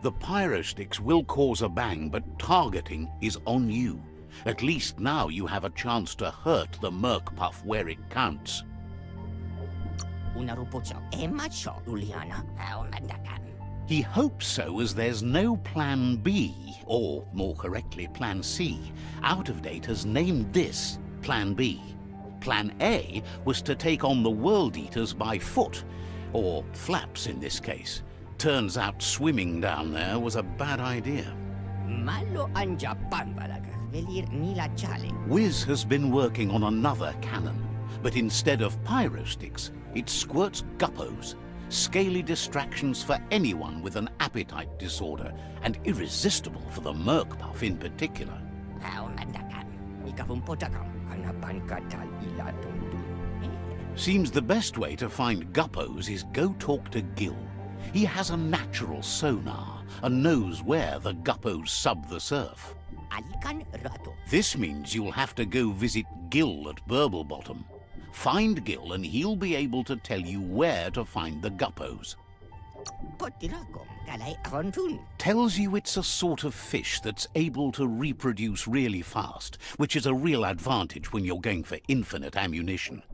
Speaker 1: The pyro sticks will cause a bang, but targeting is on you. At least now you have a chance to hurt the Merc Puff where it counts. He hopes so, as there's no Plan B, or more correctly, Plan C. Out of Date has named this Plan B. Plan A was to take on the World Eaters by foot, or flaps in this case. Turns out swimming down there was a bad idea. Wiz has been working on another cannon, but instead of pyro sticks, it squirts guppos, scaly distractions for anyone with an appetite disorder, and irresistible for the Merc Puff in particular. Seems the best way to find guppos is go talk to Gil. He has a natural sonar and knows where the guppos sub the surf. This means you'll have to go visit Gil at Burblebottom. Find Gil and he'll be able to tell you where to find the guppos. Tells you it's a sort of fish that's able to reproduce really fast, which is a real advantage when you're going for infinite ammunition.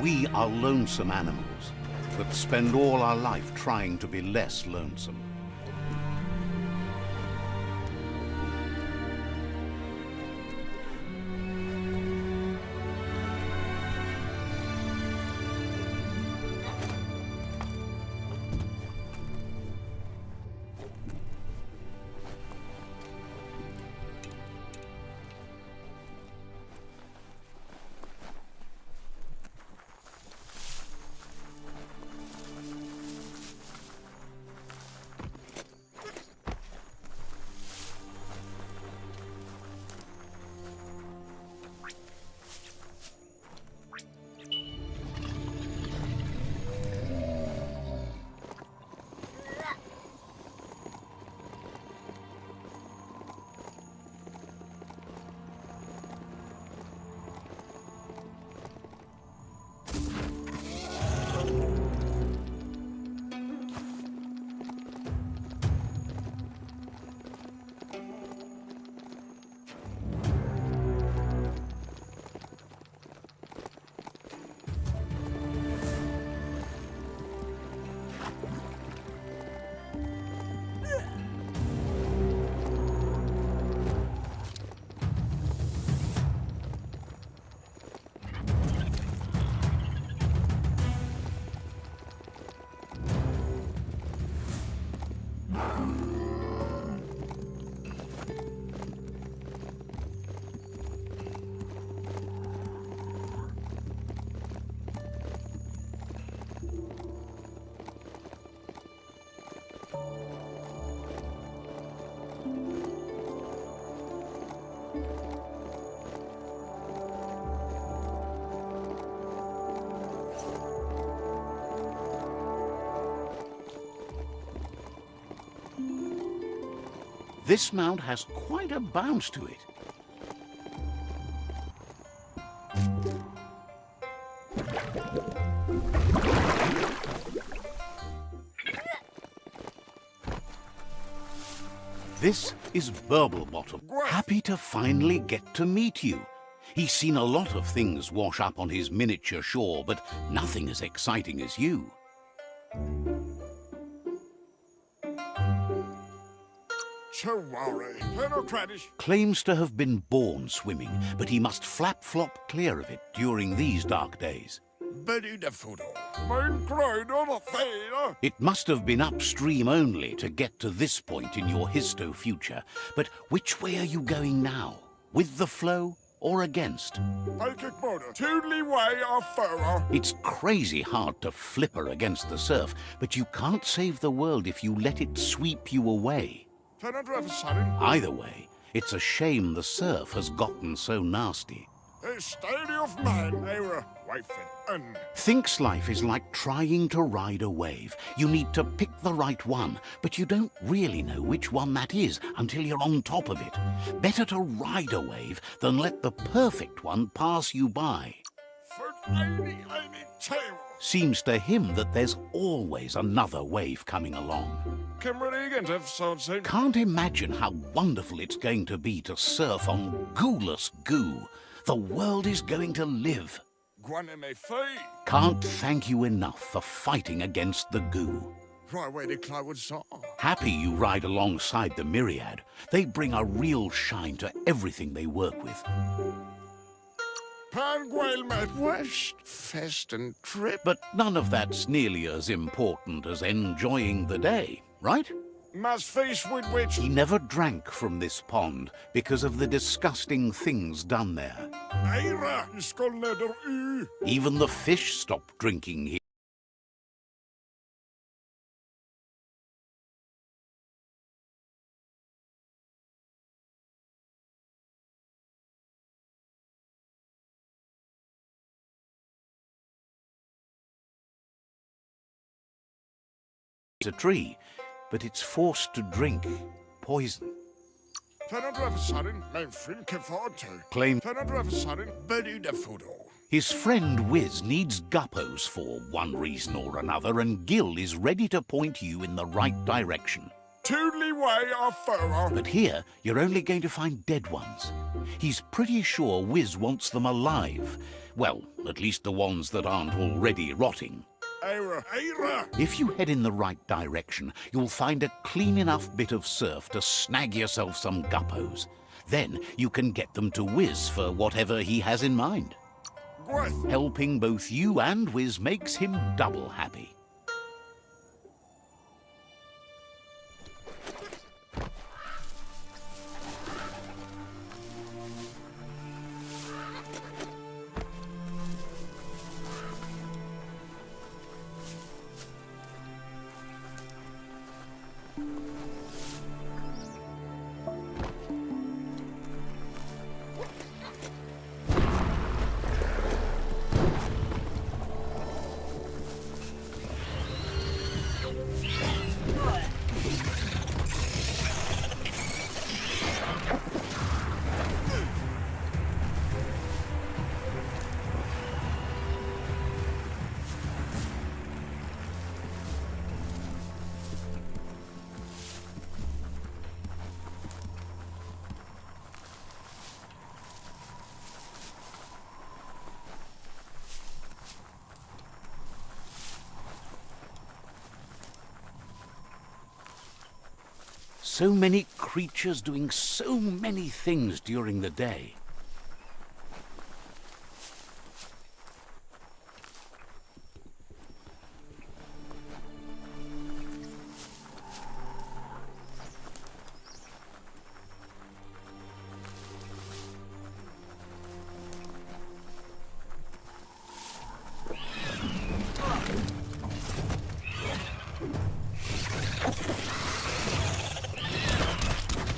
Speaker 1: We are lonesome animals that spend all our life trying to be less lonesome. This mount has quite a bounce to it. This is Biomutant, happy to finally get to meet you. He's seen a lot of things wash up on his miniature shore, but nothing as exciting as you. Claims to have been born swimming, but he must flap-flop clear of it during these dark days. It must have been upstream only to get to this point in your histo-future. But which way are you going now? With the flow or against? It's crazy hard to flipper against the surf, but you can't save the world if you let it sweep you away. Either way, it's a shame the surf has gotten so nasty. Thinks life is like trying to ride a wave. You need to pick the right one, but you don't really know which one that is until you're on top of it. Better to ride a wave than let the perfect one pass you by. Seems to him that there's always another wave coming along. Can't imagine how wonderful it's going to be to surf on gooless goo. The world is going to live. Can't thank you enough for fighting against the goo. Happy you ride alongside the myriad. They bring a real shine to everything they work with. But none of that's nearly as important as enjoying the day, right? He never drank from this pond because of the disgusting things done there. Even the fish stopped drinking here. It's a tree, but it's forced to drink poison. Claim his friend Wiz needs guppos for one reason or another, and Gil is ready to point you in the right direction. But here, you're only going to find dead ones. He's pretty sure Wiz wants them alive. Well, at least the ones that aren't already rotting. If you head in the right direction, you'll find a clean enough bit of surf to snag yourself some guppos. Then you can get them to Wiz for whatever he has in mind. Helping both you and Wiz makes him double happy. So many creatures doing so many things during the day.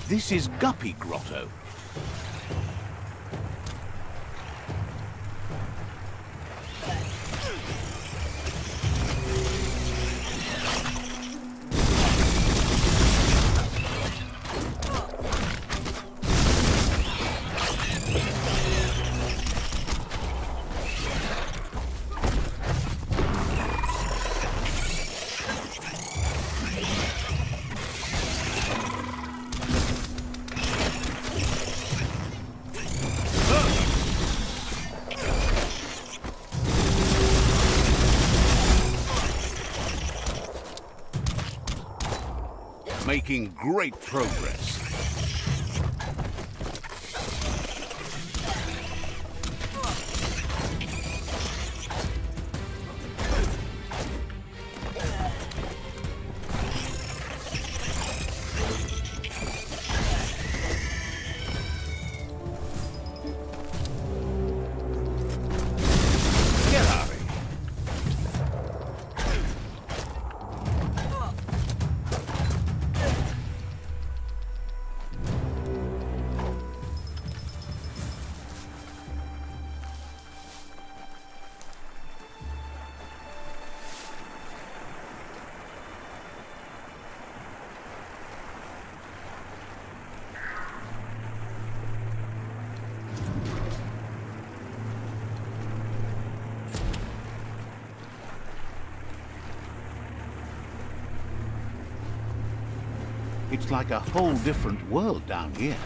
Speaker 1: This is Guppy Grotto. Making great progress. Get out of here. It's like a whole different world down here.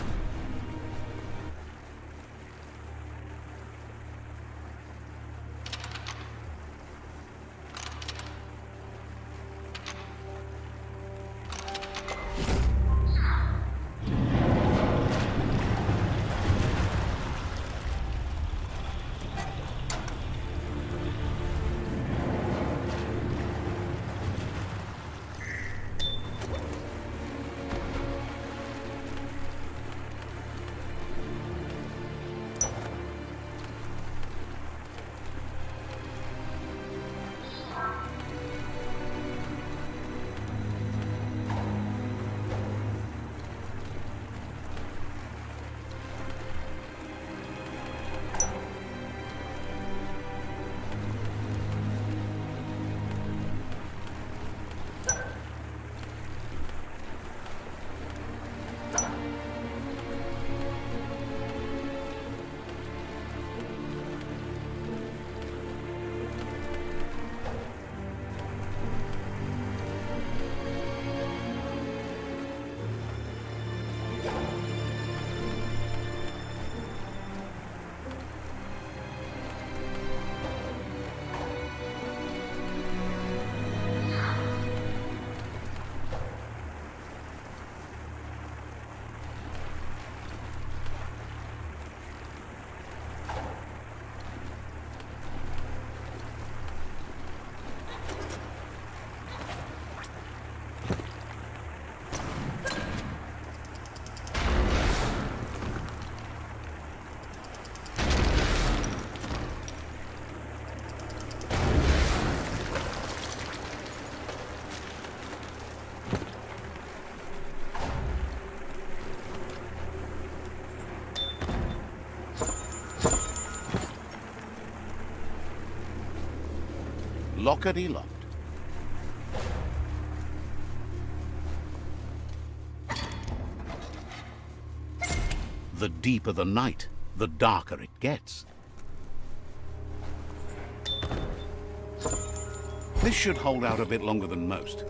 Speaker 1: Lockety-locked. The deeper the night, the darker it gets. This should hold out a bit longer than most.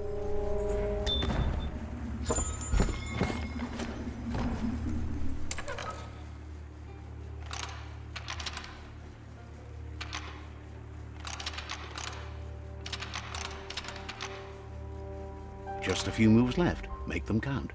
Speaker 1: Just a few moves left. Make them count.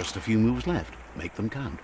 Speaker 1: Just a few moves left. Make them count.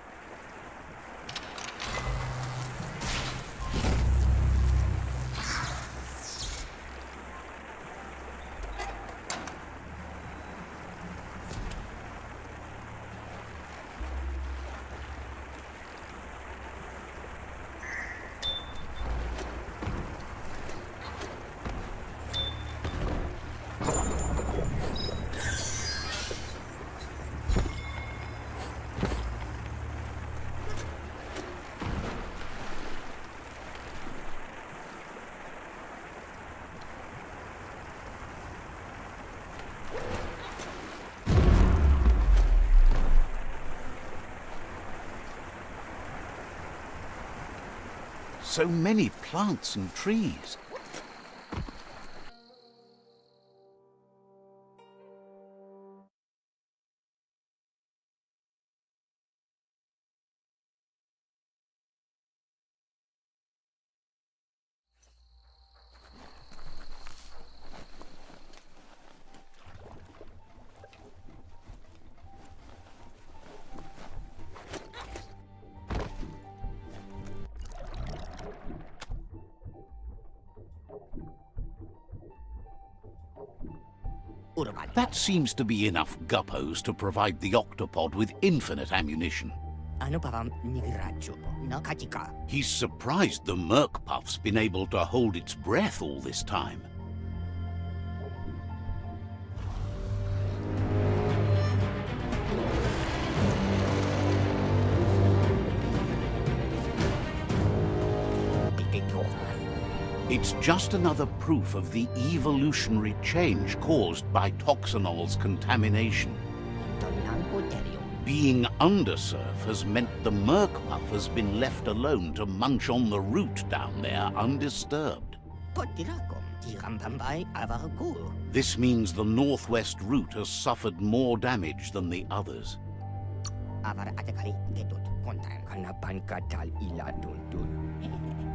Speaker 1: So many plants and trees. That seems to be enough guppos to provide the octopod with infinite ammunition. He's surprised the Merkpuff's been able to hold its breath all this time. It's just another proof of the evolutionary change caused by Toxanol's contamination. Being undersurf has meant the Merkpuff has been left alone to munch on the root down there undisturbed. This means the northwest route has suffered more damage than the others.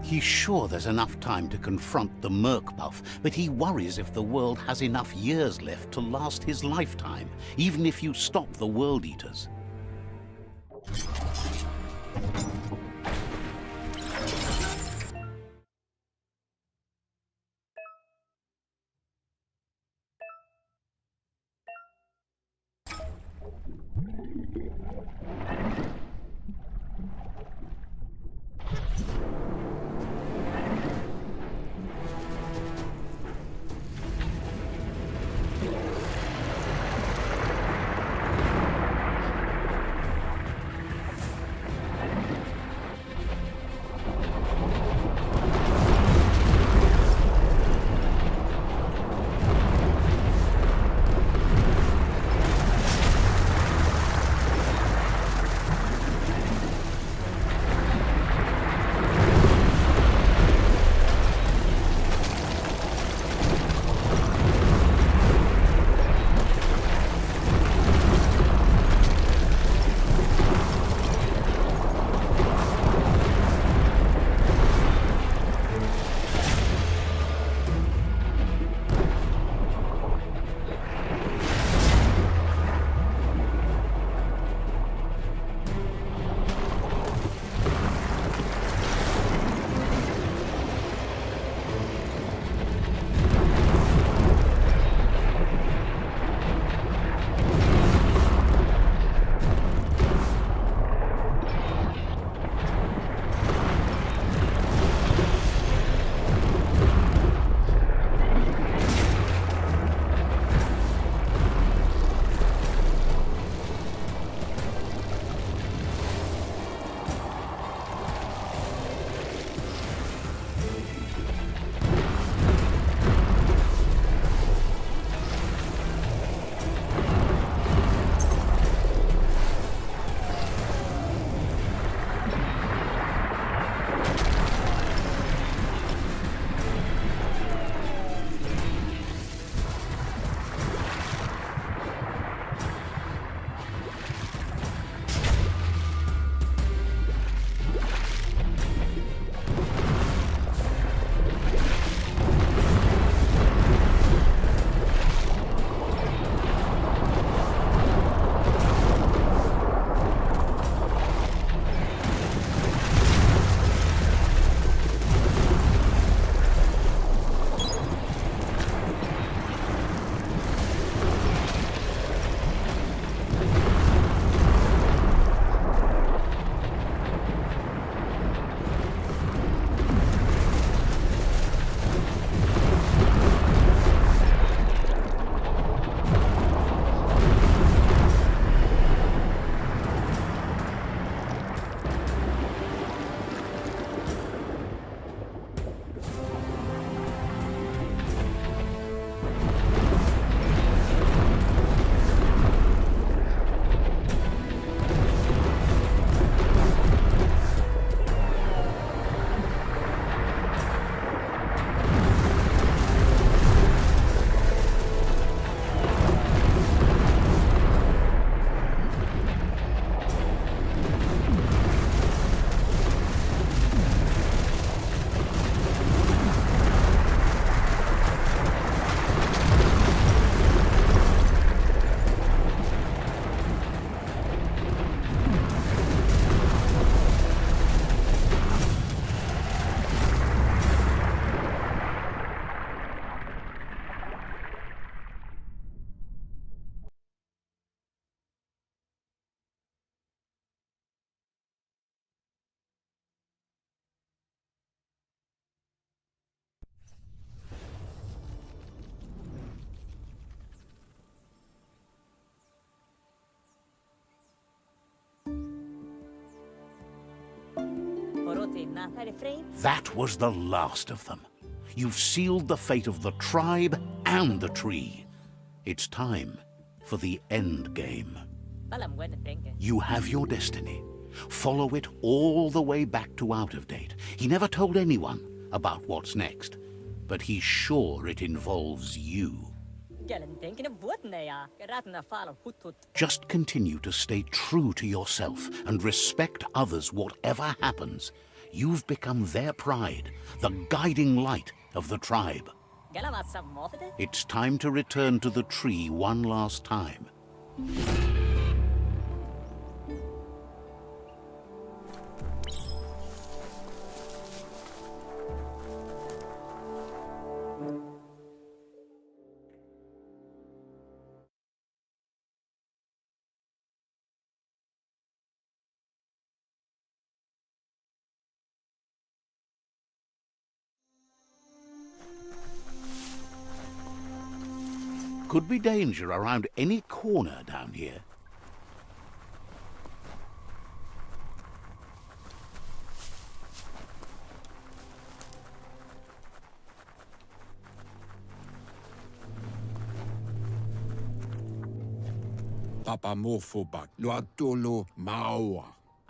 Speaker 1: He's sure there's enough time to confront the Merkpuff, but he worries if the world has enough years left to last his lifetime, even if you stop the World Eaters. That was the last of them. You've sealed the fate of the tribe and the tree. It's time for the end game. You have your destiny. Follow it all the way back to Out of Date. He never told anyone about what's next, but he's sure it involves you. Just continue to stay true to yourself and respect others whatever happens. You've become their pride, the guiding light of the tribe. It's time to return to the tree one last time. Could be danger around any corner down here.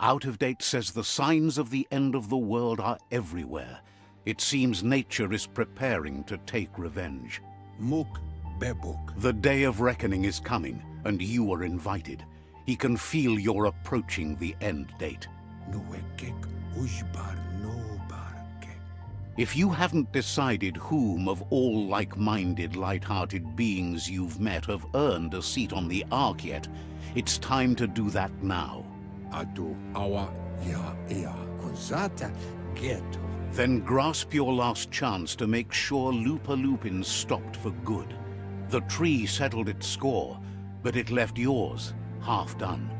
Speaker 1: Out of Date says the signs of the end of the world are everywhere. It seems nature is preparing to take revenge. The day of reckoning is coming, and you are invited. He can feel you're approaching the end date. If you haven't decided whom of all like-minded, light-hearted beings you've met have earned a seat on the Ark yet, it's time to do that now. Then grasp your last chance to make sure Lupa-Lupin's stopped for good. The tree settled its score, but it left yours half done.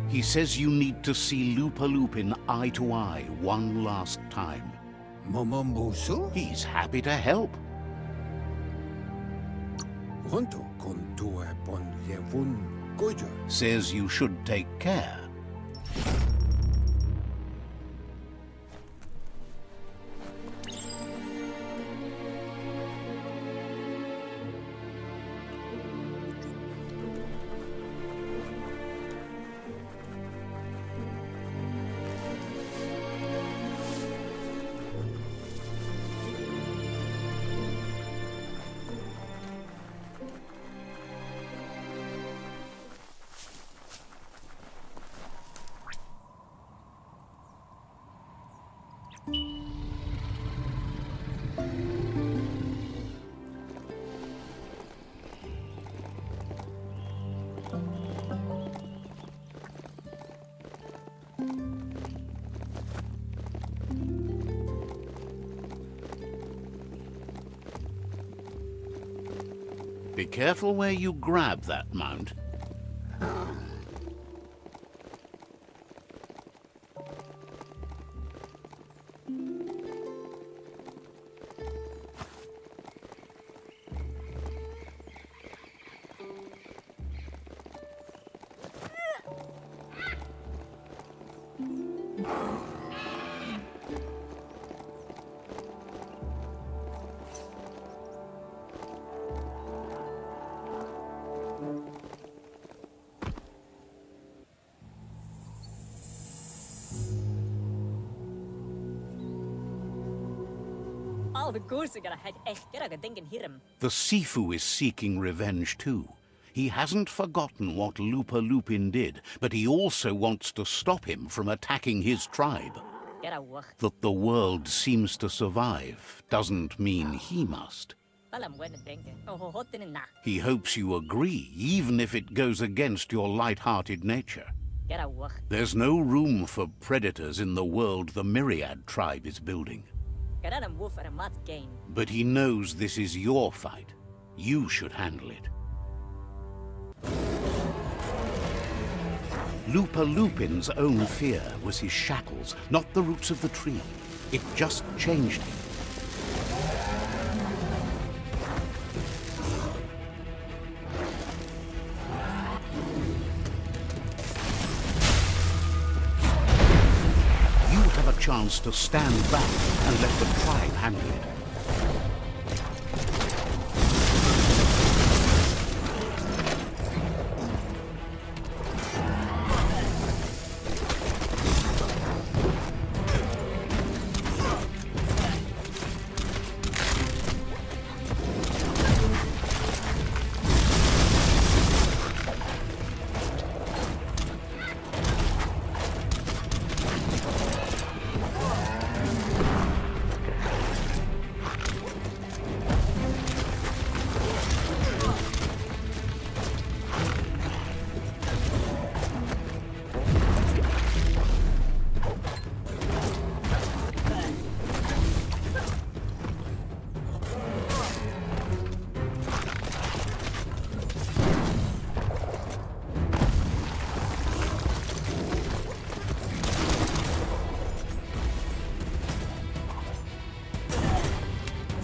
Speaker 1: He says you need to see Lupa-Lupin eye to eye one last time. He's happy to help. Says you should take care. Be careful where you grab that mount. The Sifu is seeking revenge too. He hasn't forgotten what Lupa-Lupin did, but he also wants to stop him from attacking his tribe. That the world seems to survive doesn't mean he must. He hopes you agree, even if it goes against your light-hearted nature. There's no room for predators in the world the Myriad tribe is building. But he knows this is your fight. You should handle it. Lupa-Lupin's own fear was his shackles, not the roots of the tree. It just changed him. chance to stand back and let the tribe handle it.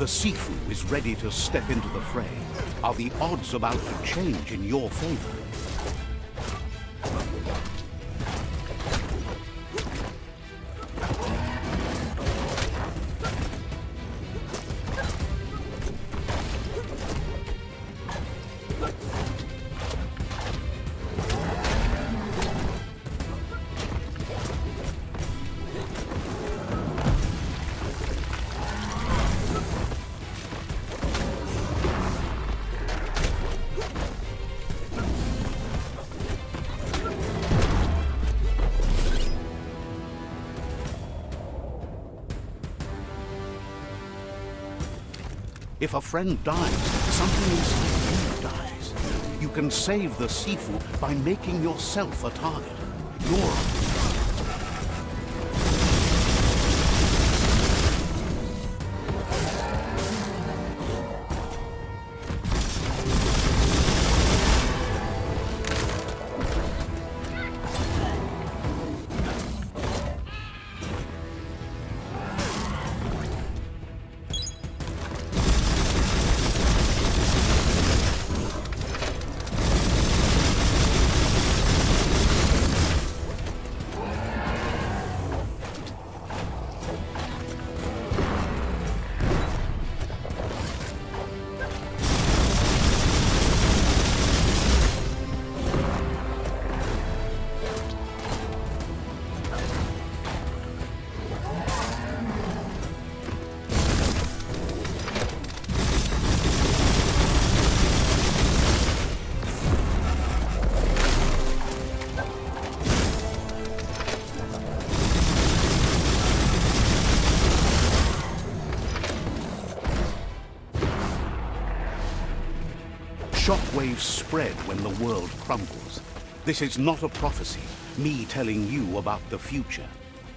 Speaker 1: The Sifu is ready to step into the fray. Are the odds about to change in your favor? If a friend dies, something inside you dies. You can save the Sifu by making yourself a target. You're shockwaves spread when the world crumbles. This is not a prophecy, me telling you about the future.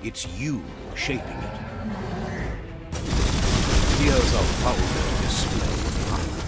Speaker 1: It's you shaping it. Here's a vulgar display of power.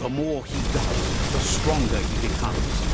Speaker 1: The more he does, the stronger he becomes.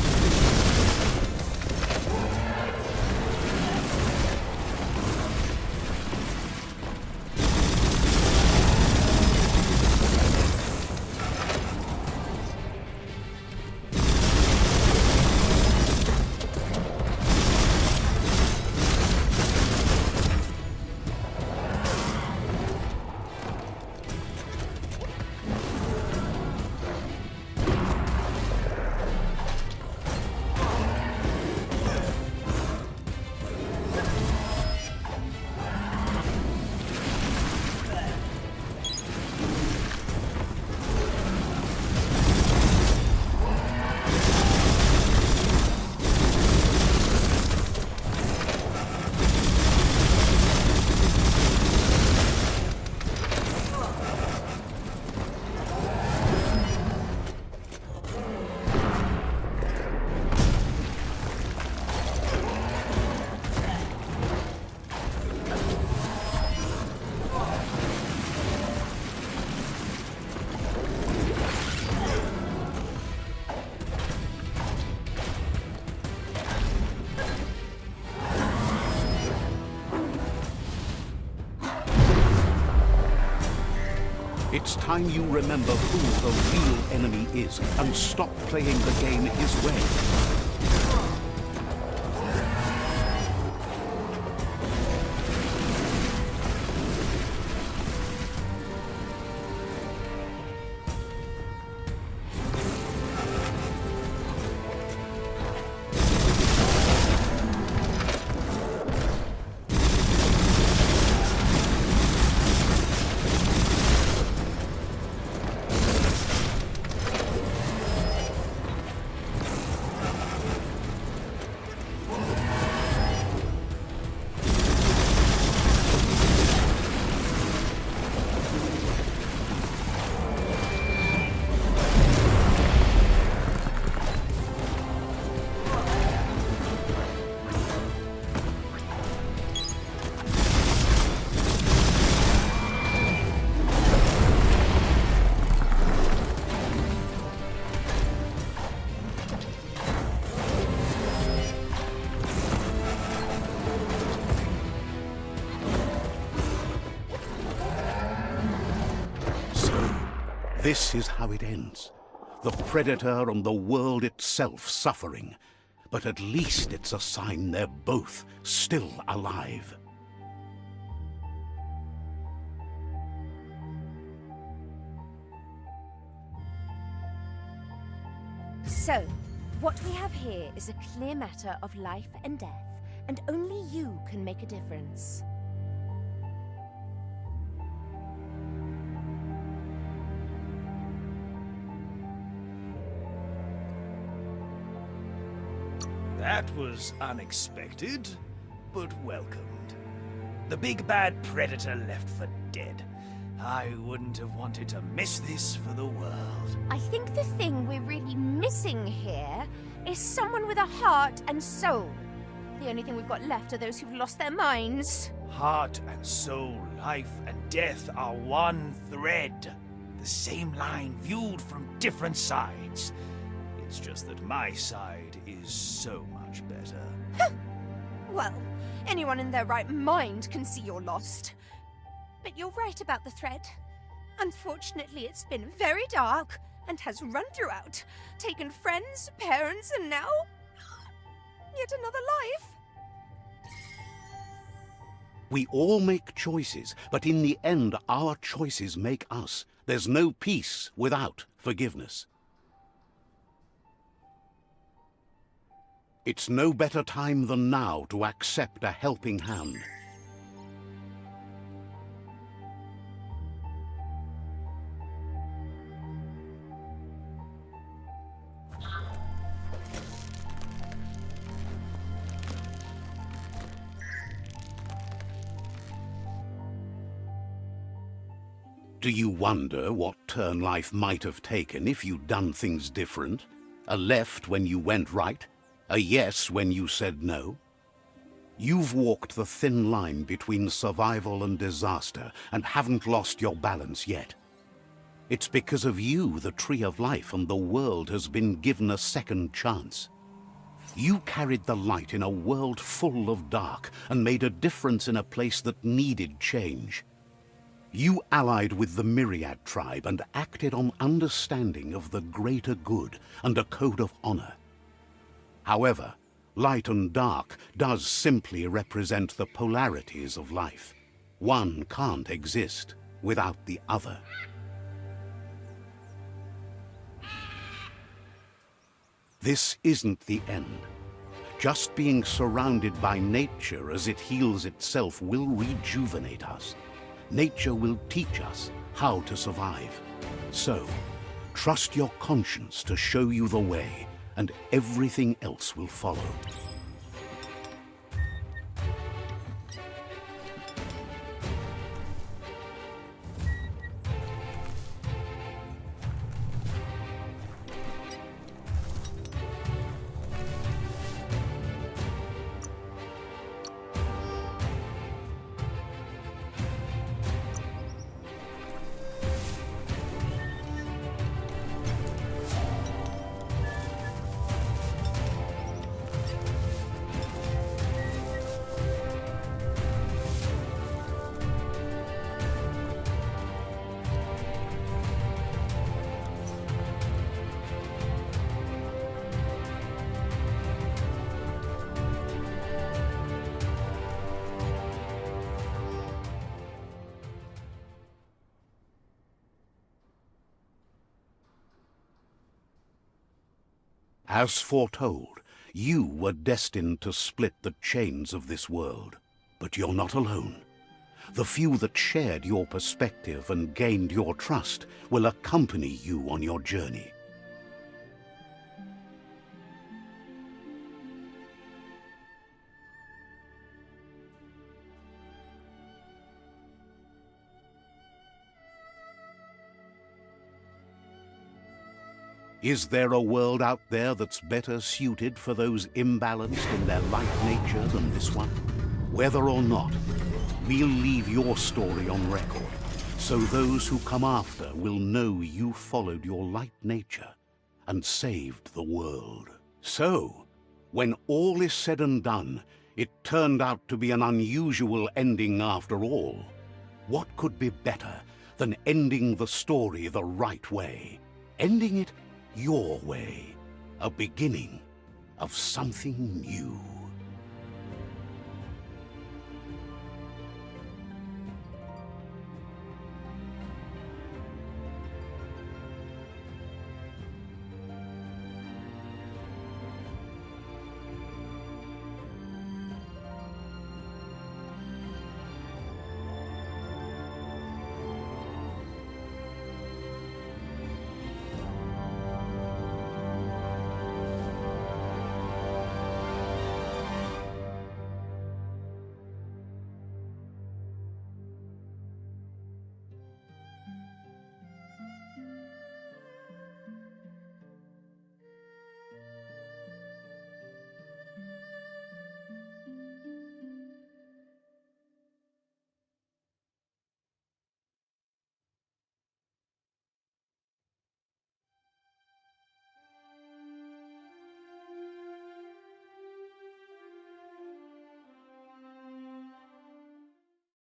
Speaker 1: It's time you remember who the real enemy is and stop playing the game his way. This is how it ends. The Predator and the world itself suffering. But at least it's a sign they're both still alive.
Speaker 3: So, what we have here is a clear matter of life and death, and only you can make a difference.
Speaker 4: That was unexpected, but welcomed. The big bad Predator left for dead. I wouldn't have wanted to miss this for the world.
Speaker 3: I think the thing we're really missing here is someone with a heart and soul. The only thing we've got left are those who've lost their minds.
Speaker 4: Heart and soul, life and death are one thread. The same line viewed from different sides. It's just that my side is so much better.
Speaker 3: Well, anyone in their right mind can see you're lost. But you're right about the thread. Unfortunately, it's been very dark and has run throughout, taken friends, parents, and now yet another life.
Speaker 1: We all make choices, but in the end, our choices make us. There's no peace without forgiveness. It's no better time than now to accept a helping hand. Do you wonder what turn life might have taken if you'd done things different? A left when you went right? A yes when you said no? You've walked the thin line between survival and disaster and haven't lost your balance yet. It's because of you the Tree of Life and the world has been given a second chance. You carried the light in a world full of dark and made a difference in a place that needed change. You allied with the Myriad tribe and acted on understanding of the greater good and a code of honor. However, light and dark does simply represent the polarities of life. One can't exist without the other. This isn't the end. Just being surrounded by nature as it heals itself will rejuvenate us. Nature will teach us how to survive. So, trust your conscience to show you the way, and everything else will follow. As foretold, you were destined to split the chains of this world. But you're not alone. The few that shared your perspective and gained your trust will accompany you on your journey. Is there a world out there that's better suited for those imbalanced in their light nature than this one? Whether or not, we'll leave your story on record, so those who come after will know you followed your light nature and saved the world. So, when all is said and done, it turned out to be an unusual ending after all. What could be better than ending the story the right way? Ending it your way, a beginning of something new.